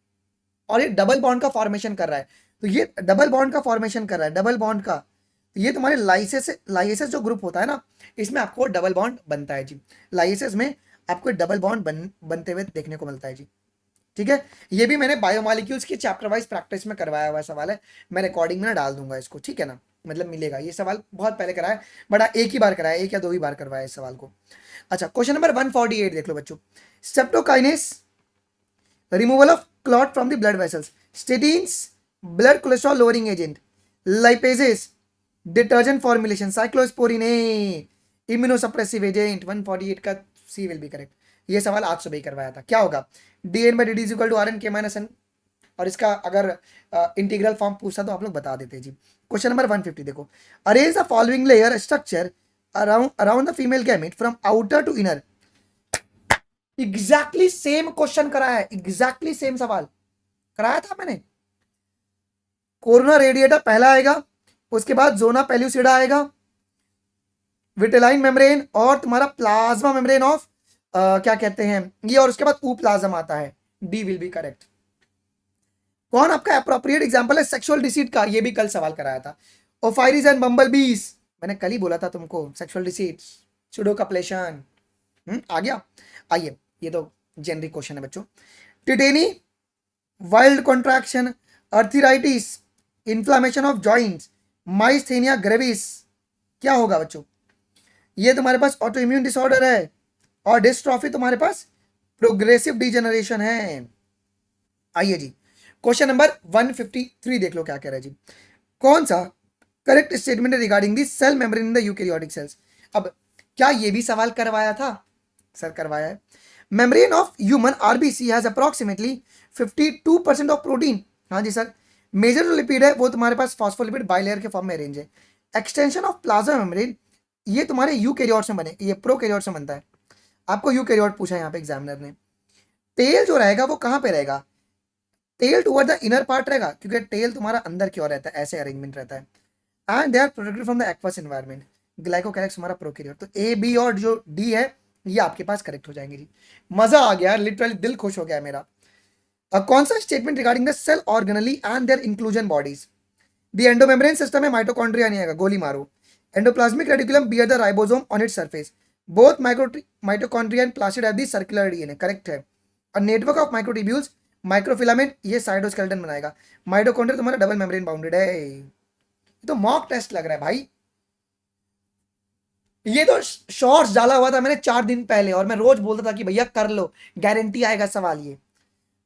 A: और ये डबल बॉन्ड का फॉर्मेशन कर रहा है। तो ये डबल बॉन्ड का फॉर्मेशन कर रहा है, डबल बॉन्ड का। तो ये तुम्हारे लाइसेस जो ग्रुप होता है ना, इसमें आपको डबल बॉन्ड बनता है जी। लाइसेस में आपको डबल बॉन्ड बनते हुए देखने को मिलता है जी। ठीक है, ये भी मैंने बायोमॉलिक्यूल्स की चैप्टर वाइज प्रैक्टिस में करवाया हुआ सवाल है, मैं रिकॉर्डिंग में ना डाल दूंगा इसको, ठीक है ना, मतलब मिलेगा। ये सवाल बहुत पहले कराया, बट एक ही बार कराया, एक या दो ही बार करवाया इस सवाल को। अच्छा, क्वेश्चन नंबर 148 देख लो बच्चों। Streptokinase removal of clot from the blood vessels, statins blood cholesterol lowering agent, lipases detergent formulation, cyclosporin immunosuppressive agent. 148 का सी विल बी करेक्ट। ये सवाल आज सुबह ही करवाया था। क्या होगा? dn/dt is equal to rn(k-n), और इसका अगर इंटीग्रल फॉर्म पूछता तो आप लोग बता देते जी। क्वेश्चन नंबर 150 देखो, arrange the following layer structure around the female gamete from outer to inner. Exactly same question कराया है, एग्जैक्टली सेम सवाल कराया था मैंने। कोरोना रेडिएटा पहला आएगा, उसके बाद जोना पेल्यूसिडा आएगा, विटेलाइन मेम्ब्रेन, और तुम्हारा प्लाज्मा मेम्ब्रेन ऑफ क्या कहते हैं ये, और उसके बाद प्लाज्म आता है। D will be correct. कौन आपका अप्रोप्रिएट एग्जांपल है सेक्सुअल डिसीट का? ये भी कल सवाल कराया था। ओफाइरिस एंड बम्बल बीज, मैंने कल ही बोला था तुमको, सेक्सुअल डिसीट, सुडोकाप्लेशन। आ गया। आइए, ये तो जेनरिक क्वेश्चन है बच्चों। Tetany, wild contraction, arthritis, inflammation of joints, myasthenia gravis, क्या होगा बच्चों? ये तुम्हारे पास ऑटो इम्यून डिसऑर्डर है, और डिस्ट्रॉफी तुम्हारे पास प्रोग्रेसिव डिजेनरेशन है। आइए जी, क्वेश्चन नंबर 153 देख लो क्या कह रहा है जी। कौन सा करेक्ट स्टेटमेंट है regarding the cell membrane in the eukaryotic cells? अब क्या ये भी सवाल करवाया था? सर करवाया है। Membrane of human RBC has approximately 52% of protein. हाँ जी सर। मेजर जो लिपिड है वो तुम्हारे पास फॉस्फोलिपिड बाइलेयर के फॉर्म में अरेंज है। एक्सटेंशन ऑफ प्लाज्मा मेम्ब्रेन, ये तुम्हारे यूकैरियोट्स में बने, ये प्रोकैरियोट्स में बनता है। आपको यूकैरियोट पूछा है यहाँ पे एग्जामिनर ने। टेल जो रहेगा वो कहाँ पे रहेगा, tail toward the inner part रहेगा, क्योंकि टेल तुम्हारा अंदर की ओर रहता है, ऐसे अरेंजमेंट रहता है। And they are protected from the aqueous environment. Glycocalyx हमारा प्रोकैरियोट, तो ए बी और जो डी है ये आपके पास करेक्ट हो जाएंगे जी। मजा आ गया, लिटरली दिल खुश हो गया मेरा। कौन सा statement regarding the cell organelle and their inclusion bodies. The endomembrane system में माइटोकॉन्ड्रिया नहीं आएगा, गोली मारो। Endoplasmic reticulum bear the ribosome on its surface, both mitochondria and plastid have the circular DNA, correct है। और नेटवर्क ऑफ माइक्रोट्यूब्यूल्स, माइक्रोफिलामेंट, ये cytoskeleton बनाएगा। Mitochondria तुम्हारा डबल मेम्ब्रेन बाउंडेड है। ये तो मॉक टेस्ट लग रहा है भाई, ये तो शॉर्ट्स डाला हुआ था मैंने 4 दिन पहले, और मैं रोज बोलता था कि भैया कर लो, गारंटी आएगा सवाल। ये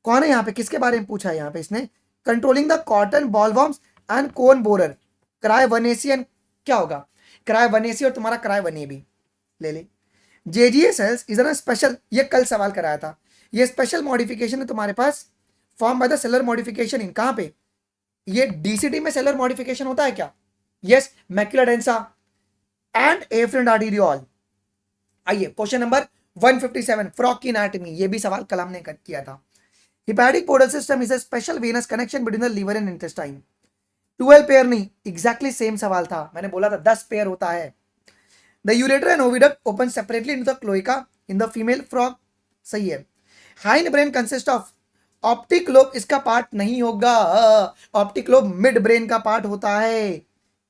A: कौन है यहाँ पे, किसके बारे में पूछा है यहाँ पे इसने, controlling the cotton bollworms and corn borer, cry one A C and क्या होगा, क्राय वनेसी और तुम्हारा क्राय वने भी ले ले। JGA cells is an special, ये कल सवाल कराया था, ये स्पेशल मॉडिफिकेशन है तुम्हारे पास, form by the cellular modification in, कहां पे, ये डीसीटी में सेलर मॉडिफिकेशन होता है क्या, yes, macula densa and efferent arteriole. आइए क्वेश्चन नंबर 157, फ्रॉग की एनाटॉमी, ये भी सवाल कल हमने किया था। Hepatic portal system is a special venous connection between the liver and intestine. 12 pair नहीं, एग्जैक्टली सेम सवाल था, मैंने बोला था 10 पेयर होता है। The ureter and oviduct open separately in the cloaca in the female frog, सही है। Hind brain consist of, optic lobe इसका पार्ट नहीं होगा, ऑप्टिक लोब मिड ब्रेन का पार्ट होता है,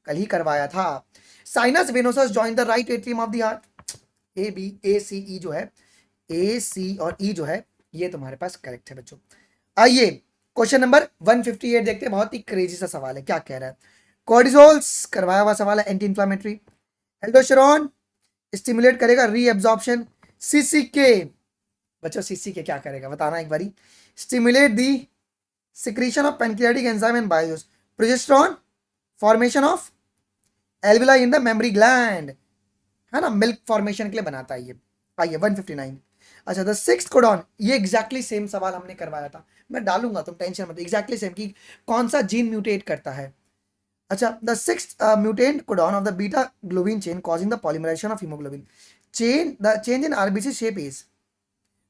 A: कल ही करवाया था। Sinus venosus join the right atrium of the heart, A B A C E जो है, ए सी और ई जो है ये तुम्हारे पास करेक्ट है बच्चों। आइए क्वेश्चन नंबर 158 देखते हैं, बहुत ही क्रेजी सा सवाल है, क्या कह रहा है। कॉर्टिसोल्स करवाया हुआ सवाल है, एंटी इंफ्लेमेटरी। एल्डोस्टेरोन स्टिमुलेट करेगा रीएब्जॉर्प्शन। सीसीके, बच्चों सीसीके क्या करेगा बताना एक बारी, stimulate the secretion of pancreatic enzyme and BIOS. Progesterone formation of alveoli in the memory gland, है ना, मिल्क फॉर्मेशन के लिए बनाता है ये। आइए 159, अच्छा द सिक्स्थ कोडॉन, ये एग्जैक्टली सेम सवाल हमने करवाया था, मैं डालूंगा तुम टेंशन मत, एग्जैक्टली सेम कि कौन सा जीन म्यूटेट करता है। अच्छा, the sixth mutant codon of the beta globin chain causing the polymerization of hemoglobin chain, the change in RBC shape is,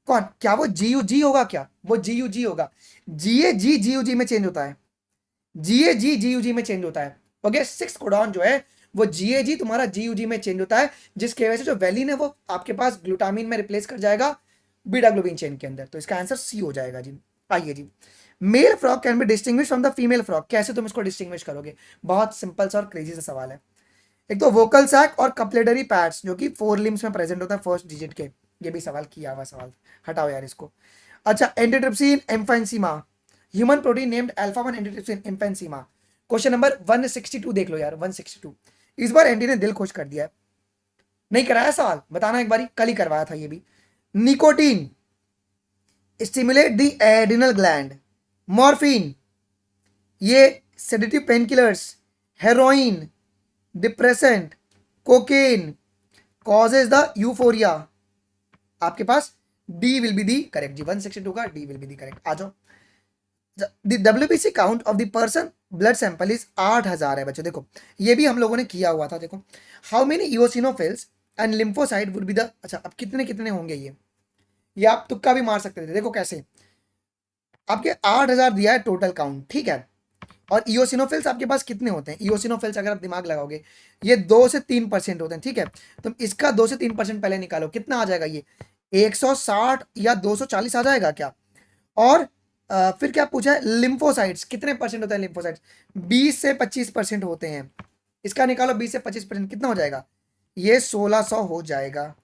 A: कौन, क्या वो जीयू जी होगा, क्या वो जीयू जी होगा, जीए जी जीयू जी में चेंज होता है, जीए जी जीयू जी में चेंज होता है। ओके, सिक्स कोडॉन जो है वो जीए जी तुम्हारा जीयू जी में चेंज होता है, जिसकी वजह से जो वैलिन है वो आपके पास ग्लूटामिन में रिप्लेस कर जाएगा बीटा ग्लोबिन चेन के अंदर, तो इसका आंसर सी हो जाएगा जी। आइए जी, male frog can be distinguish from the female frog, कैसे तुम इसको डिस्टिंग्विश करोगे, बहुत सिंपल सा और क्रेजी सा सवाल है। एक तो वोकल सैक और कपलेटरी पैड्स जो कि 4 लिम्स में प्रेजेंट होता है फर्स्ट डिजिट के, ये भी सवाल किया हुआ सवाल, हटाओ यार इसको। अच्छा, antitrypsin emphysema, human protein named alpha 1 antitrypsin emphysema. Question number 162 देख लो यार, 162, इस बार एंटी ने दिल खुश कर दिया है, नहीं कराया सवाल, बताना एक बारी, कल ही करवाया था ये भी। Nicotine stimulate the adrenal gland, morphine ये sedative pain killers, heroin depressant, cocaine causes the euphoria, आपके पास D will be the correct जी, 162 का D will be the correct. आ जाओ, the WBC count of the person blood sample is 8000 है बच्चों, देखो ये भी हम लोगों ने किया हुआ था, देखो how many eosinophils and lymphocyte would be the, अच्छा अब कितने कितने होंगे ये आप तुक्का भी मार सकते थे, देखो कैसे, आपके 8000 दिया है टोटल काउंट, ठीक है, और इओसिनोफिल्स आपके पास कितने होते हैं, इओसिनोफिल्स अगर आप दिमाग लगाओगे ये 2 से 3% होते हैं, ठीक है, तुम इसका 2 से 3% पहले निकालो, कितना आ जाएगा ये 160 या 240 आ जाएगा क्या। और फिर क्या पूछा है, लिम्फोसाइट्स कितने परसेंट होते हैं, लिम्फोसाइट्स 20 से 25% होते हैं, इसका निकालो 20 से 25% कितना हो जाएगा, ये 1600 हो जाएगा।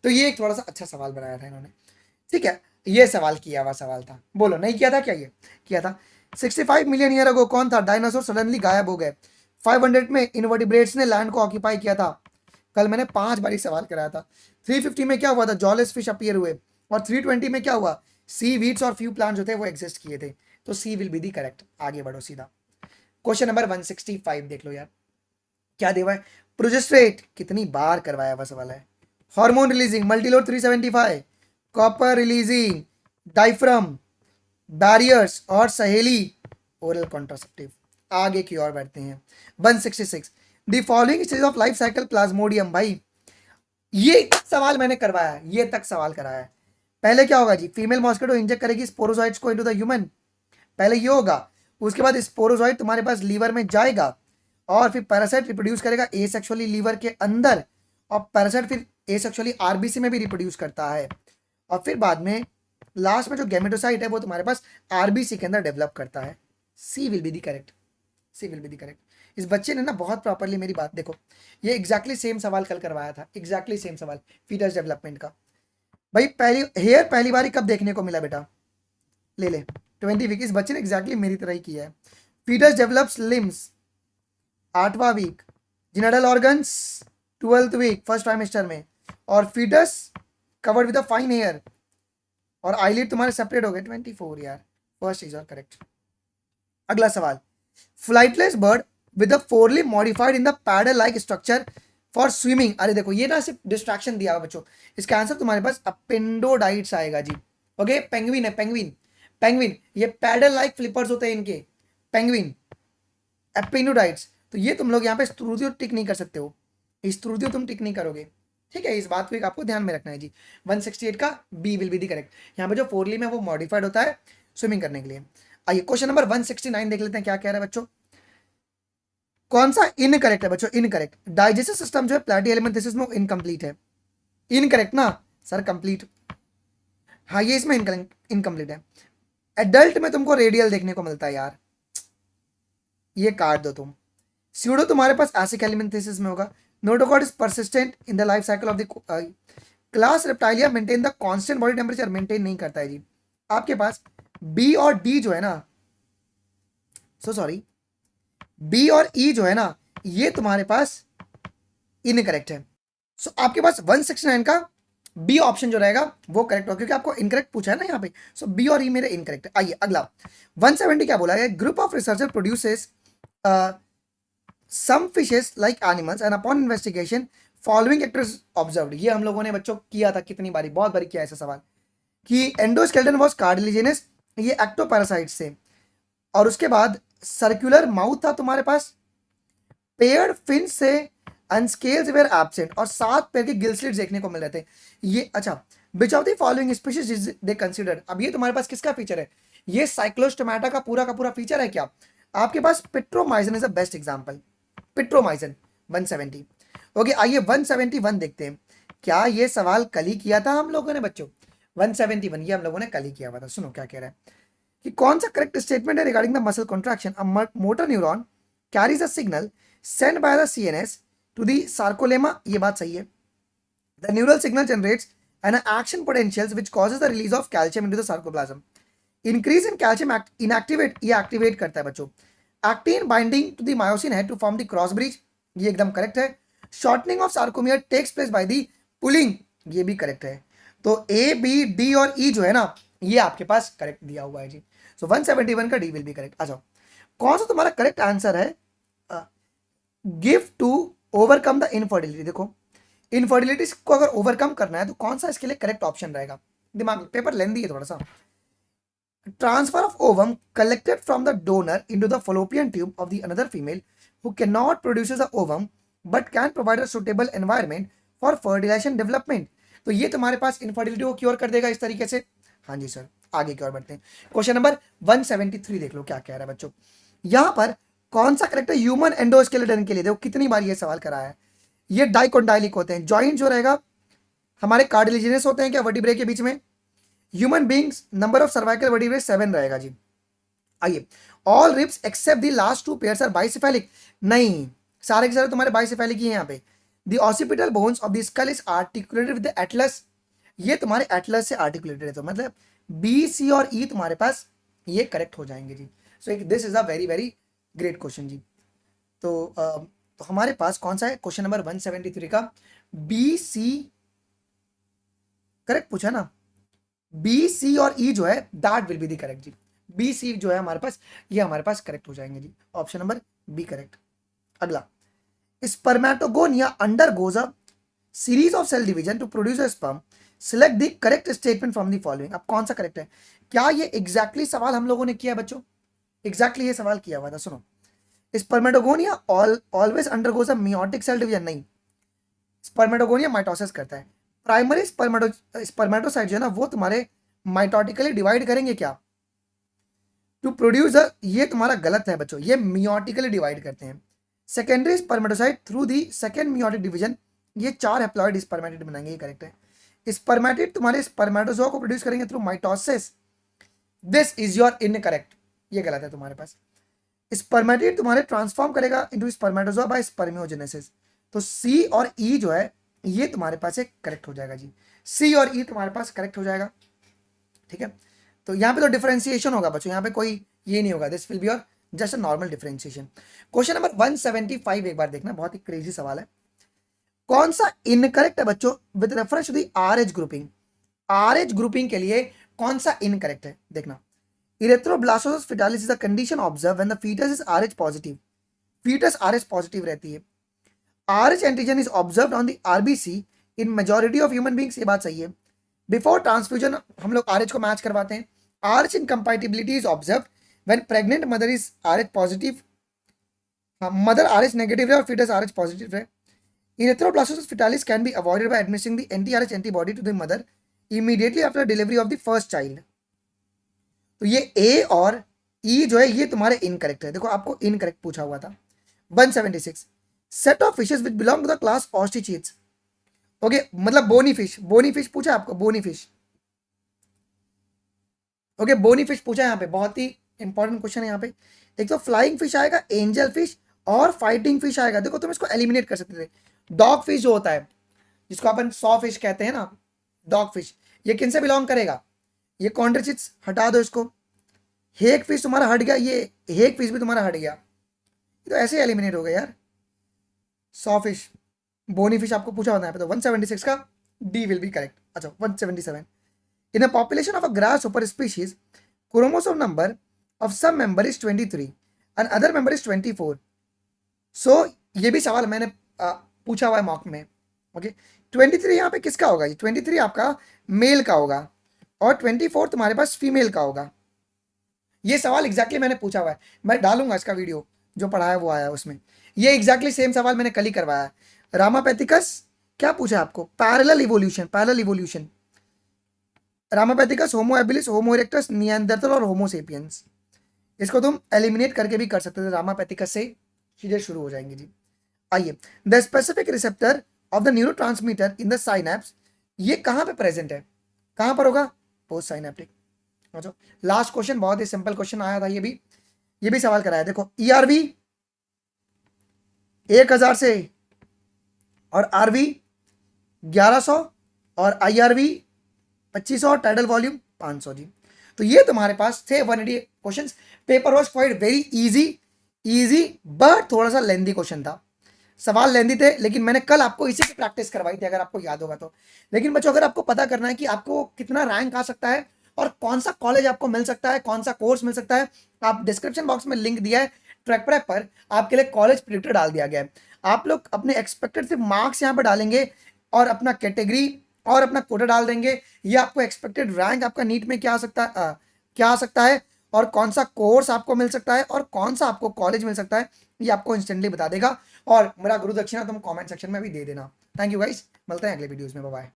A: तो ये एक थोड़ा सा अच्छा सवाल बनाया था इन्होंने, ठीक है, ये सवाल किया हुआ सवाल था, बोलो नहीं किया था क्या, ये किया था। 65 मिलियन ईयर अगो कौन था, डायनासोर सडनली गायब हो गए। 500 में इनवर्टिब्रेट्स ने लैंड को ऑक्यूपाई किया था, कल मैंने 5 बार सवाल कराया था। 350 में क्या हुआ था, जॉलेस फिश अपीयर हुए, और 320 में क्या हुआ, सी वीड्स और फ्यू प्लांट्स जो थे वो एग्जिस्ट किए थे, तो सी विल बी दी करेक्ट। आगे बढ़ो सीधा, क्वेश्चन नंबर 165 देख लो यार, क्या देवा है, प्रोजेस्टेट कितनी बार करवाया हुआ सवाल है। Hormone releasing Multiload 375, copper releasing diaphragm, barriers और सहेली ओरल कॉन्ट्रासेप्टिव। आगे की ओर बढ़ते हैं 166 the following stage of life cycle Plasmodium. भाई ये सवाल मैंने करवाया, ये तक सवाल कराया है। पहले क्या होगा जी, फीमेल मॉस्किटो इंजेक्ट करेगी स्पोरोजोइट्स को इनटू द ह्यूमन, पहले ये होगा। उसके बाद स्पोरोजोइट तुम्हारे पास लीवर में जाएगा और फिर पैरासाइट रिप्रोड्यूस करेगा एसेक्सुअली लीवर के अंदर, और पैरासाइट फिर एसेक्सुअली आरबीसी में भी रिप्रोड्यूस करता है, और फिर बाद में लास्ट में जो गैमेटोसाइट है वो तुम्हारे पास आरबीसी के अंदर डेवलप करता है। C will be the correct, C will be the correct. इस बच्चे ने ना बहुत प्रॉपरली मेरी बात देखो, ये एग्जैक्टली सेम सवाल कल करवाया था, एग्जैक्टली सेम सवाल फीटस डेवलपमेंट का। भाई पहली बार कब देखने को मिला बेटा, ले ले 20 वीक। इस बच्चे ने एग्जैक्टली मेरी तरह ही किया है। फीटस डेवलप्स लिम्स 8वां week, genital organs 12th week first trimester में, और foetus covered with a fine hair, और आईलिड तुम्हारे सेपरेट हो गए 24 यार। First is all correct. अगला सवाल, flightless bird with a forelimb modified in the paddle like structure for swimming. अरे देखो ये ना सिर्फ डिस्ट्रैक्शन दिया हुआ बच्चों, इसका आंसर तुम्हारे पास अपेंडोडाइट्स आएगा जी। ओके पेंगुइन है, पेंगुइन पेंगुइन, ये पैडल लाइक फ्लिपर्स होते हैं इनके, पेंगुइन अपेंडोडाइट्स। तो ये तुम लोग यहाँ पे स्त्रुतियो टिक नहीं कर सकते हो, स्त्रुतियो तुम टिक नहीं करोगे, ठीक है। इस बात को एक आपको ध्यान में रखना है जी। 168 का B will be the correct. यहाँ पे जो फोरलिम है वो मॉडिफाइड होता है स्विमिंग करने के लिए। आइए क्वेश्चन नंबर 169 देख लेते हैं क्या कह रहा है बच्चों। कौन सा इनकरेक्ट है बच्चों, इनकरेक्ट। डाइजेस्टिव सिस्टम जो है प्लाटी एलिमेंथेसिस में इनकम्प्लीट है, इनकरेक्ट ना सर, कंप्लीट। हाँ ये इसमें इनकम्प्लीट है। एडल्ट में तुमको रेडियल देखने को मिलता है यार, ये काट दो तुम। स्यूडो तुम्हारे पास एसिक एलिमेंथेसिस में होगा। Notochord is persistent in the life cycle of the class Reptilia, maintain the constant body temperature, maintain नहीं करता है जी। आपके पास बी और डी जो है ना, सॉरी बी और ई जो है ना, ये तुम्हारे पास इनकरेक्ट है। सो आपके पास 169 का बी ऑप्शन जो रहेगा वो करेक्ट होगा, क्योंकि आपको इनकरेक्ट पूछा है ना यहाँ पे। सो बी और ई मेरे इनकरेक्ट है। आइए अगला 170 क्या बोला है, group of researcher produces some fishes like animals and upon investigation following actors observed. ये हम लोगों ने बच्चों किया था कितनी बारी, बहुत बारी किया ऐसा सवाल, कि एंडोस्केलेटन वाज कार्टिलेजिनस, ये एक्टोपैरासाइट से, और उसके बाद सर्कुलर माउथ था तुम्हारे पास, पेयर्ड फिन से अनस्केल्स वेयर एब्सेंट, और 7 पैर के गिल स्लिट्स देखने को मिल रहे थे। ये अच्छा, विच of the following species is they considered. अब ये तुम्हारे पास किसका फीचर है, ये साइक्लोस्टोमेटा का पूरा फीचर है क्या। आपके पास Petromyzon is the best example, Petromyzon 170। Okay आइए 171 देखते हैं। क्या ये सवाल कल ही किया था हम लोगों ने बच्चों, 171 ये हम लोगों ने कल ही किया हुआ था। सुनो क्या कह रहा है, कि कौन सा करेक्ट स्टेटमेंट है regarding the muscle contraction. A motor neuron carries a signal send by the CNS to the sarcolemma, ये बात सही है। The neural signal generates an action potentials which causes the release of calcium into the sarcoplasm. Increase in calcium inactivate, ये activate करता है बच्चों। Actin binding to the myosin head to form the cross bridge, ये एकदम correct है। Shortening of sarcomere takes place by the pulling, ये भी correct है। तो ए बी डी और ई जो है ना, ये आपके पास करेक्ट दिया हुआ है जी। सो 171 का डी विल बी करेक्ट। आ जाओ, कौन सा तुम्हारा करेक्ट आंसर है, give to overcome the infertility. देखो इनफर्टिलिटी को अगर ओवरकम करना है तो कौन सा इसके लिए करेक्ट ऑप्शन रहेगा, दिमाग पेपर लेंदी है थोड़ा सा। Transfer of ovum collected from the donor into the fallopian tube of the another female who can not produce the ovum but can provide a suitable environment for fertilization development. तो ये तुम्हारे पास infertility को cure कर देगा इस तरीके से। हाँ जी सर, आगे की ओर बढ़ते हैं। क्वेश्चन नंबर 173 देख लो क्या कह रहा है बच्चों। यहां पर कौन सा करेक्ट है ह्यूमन एंडोस्केलेटन के लिए। देखो कितनी बार ये सवाल कराया है। ये डाइकोंडाइलिक होते हैं, जॉइंट जो रहेगा हमारे कार्टिलेजिनस होते हैं क्या वर्टिब्रे के बीच में। Human beings number of cervical vertebrae 7 रहेगा जी। आइए, all ribs except the last 2 pairs are bicephalic. नहीं, सारे के सारे तुम्हारे बाइसेफेलिक ही हैं यहाँ पे। The occipital bones of the skull is articulated with the Atlas, ये तुम्हारे एटलस से आर्टिकुलेटेड है। तो मतलब बी सी और ई तुम्हारे पास ये करेक्ट हो जाएंगे जी। So this is a very very great question जी। तो हमारे पास कौन सा है क्वेश्चन नंबर 173 का बी सी करेक्ट पूछा ना, बी सी और ई जो है that will be the correct जी। बी सी जो है हमारे पास, ये हमारे पास करेक्ट हो जाएंगे जी। Option number B correct. अगला, spermatogonia undergoes a series of cell division to produce a sperm, select the correct statement from the following. अब कौन सा करेक्ट है, क्या ये एग्जैक्टली सवाल हम लोगों ने किया है बच्चों, एग्जैक्टली ये सवाल किया हुआ था, सुनो। Spermatogonia always undergoes a meiotic cell division, नहीं, स्पर्मेटोगोनिया माइटोसिस करता है। प्राइमरी स्पर्मेटोसाइट जो है ना वो तुम्हारे माइटोटिकली डिवाइड करेंगे क्या, टू प्रोड्यूस ये तुम्हारा गलत है बच्चों, ये मियोटिकली डिवाइड करते हैं। Secondary spermatocyte through the second meiotic division, ये 4 हैप्लॉइड स्पर्मेटिड बनाएंगे, ये करेक्ट है। स्पर्मेटिड तुम्हारे स्पर्मेटोजोआ को प्रोड्यूस करेंगे through mitosis, this is your incorrect, ये गलत है तुम्हारे पास। स्पर्मेटिड तुम्हारे ट्रांसफॉर्म करेगा इनटू स्पर्मेटोजोआ बाय स्पर्मियोजेनेसिस, तो सी और ई जो है ये तुम्हारे पास एक करेक्ट हो जाएगा जी, सी और ई तुम्हारे पास करेक्ट हो जाएगा, ठीक है। तो यहाँ पे तो डिफरेंशिएशन होगा बच्चों, यहाँ पे कोई ये नहीं होगा, this will be your just a normal differentiation. Question number 175 एक बार देखना, बहुत ही क्रेजी सवाल है। कौन सा इनकरेक्ट है बच्चों with reference to the Rh grouping, Rh grouping के लिए कौन सा इनकरेक्ट है देखना। Erythroblastosis fetalis is a condition observe when the foetus is Rh positive, foetus Rh positive रहती है। Rh antigen is observed on the RBC in majority of human beings, ये बात सही है। बिफोर ट्रांसफ्यूजन हम लोग आरएच को मैच करवाते हैं। RH incompatibility is observed when pregnant mother is Rh positive, mother RH negative है और फीटस आरएच पॉजिटिव है। Erythroblastosis fetalis can be avoided by administering the anti-RH antibody to the mother immediately after delivery of the first child. तो ये A और E जो है ये तुम्हारे इनकरेक्ट है, देखो आपको इनकरेक्ट पूछा हुआ था। 176 set of fishes which belong to the class Osteichthyes, okay, मतलब बोनी फिश, बोनी फिश पूछा आपको, bony fish, okay, bony fish पूछा है यहाँ पे, बहुत ही इंपॉर्टेंट क्वेश्चन है यहाँ पे। एक तो फ्लाइंग फिश आएगा, एंजल फिश और फाइटिंग फिश आएगा, देखो तुम इसको एलिमिनेट कर सकते थे। डॉग फिश जो होता है जिसको अपन सॉ फिश कहते हैं ना, डॉग फिश, ये किन से बिलोंग करेगा, ये कॉन्ड्रिचिट्स, हटा दो इसको। हेक फिश तुम्हारा हट गया, ये हेक फिश भी तुम्हारा हट गया, ये तो ऐसे एलिमिनेट हो गया यार। सॉ फिश, बोनी फिश आपको पूछा होता है, तो 176 का डी विल बी करेक्ट। अच्छा 177 in a population of a grass super species chromosome number of some member is 23 and other member is 24, so ये भी सवाल मैंने पूछा हुआ है मॉक में, ओके। 23 यहाँ पे किसका होगा, 23 आपका मेल का होगा और 24 तुम्हारे पास फीमेल का होगा। ये सवाल एग्जैक्टली मैंने पूछा हुआ है, मैं डालूंगा इसका वीडियो, जो पढ़ा है वो आया उसमें, ये एग्जैक्टली सेम सवाल मैंने कल ही करवाया है। रामापैथिकस क्या पूछा आपको, पैरेलल इवोल्यूशन, पैरेलल इवोल्यूशन, रामापैथिकस, होमो एबिलिस, होमो इरेक्टस, निएंडरथल और होमो सेपियंस, इसको तुम एलिमिनेट करके भी कर सकते थे, रामापैथिकस से चीजें शुरू हो जाएंगी जी। आइए, the specific receptor of the neurotransmitter in the synapse, ये कहां पे प्रेजेंट है, कहां पर होगा, पोस्ट साइनैप्टिक। अच्छा लास्ट क्वेश्चन, बहुत ही सिंपल क्वेश्चन आया था, ये भी सवाल कराया, देखो ईआरवी 1000 से और आरवी 1100 और आईआरवी 2500 और टाइडल वॉल्यूम 500 जी। तो ये तुम्हारे पास थे 180 questions. Paper was quite very easy but थोड़ा सा लेंदी क्वेश्चन था, सवाल लेंदी थे, लेकिन मैंने कल आपको इसी की प्रैक्टिस करवाई थी अगर आपको याद होगा तो। लेकिन बच्चों अगर आपको पता करना है कि आपको कितना रैंक आ सकता है और कौन सा कॉलेज आपको मिल सकता है, कौन सा कोर्स मिल सकता है, आप डिस्क्रिप्शन बॉक्स में लिंक दिया है, ट्रैक प्रेप पर आपके लिए कॉलेज प्रिडिक्टर डाल दिया गया है। आप लोग अपने एक्सपेक्टेड से मार्क्स यहाँ पर डालेंगे और अपना कैटेगरी और अपना कोटा डाल देंगे, ये आपको एक्सपेक्टेड रैंक आपका नीट में क्या आ सकता है और कौन सा कोर्स आपको मिल सकता है और कौन सा आपको कॉलेज मिल सकता है, ये आपको इंस्टेंटली बता देगा। और मेरा गुरु दक्षिणा तुम कमेंट सेक्शन में भी दे देना। थैंक यू गाइस, मिलते हैं अगले वीडियोस में, बाय बाय।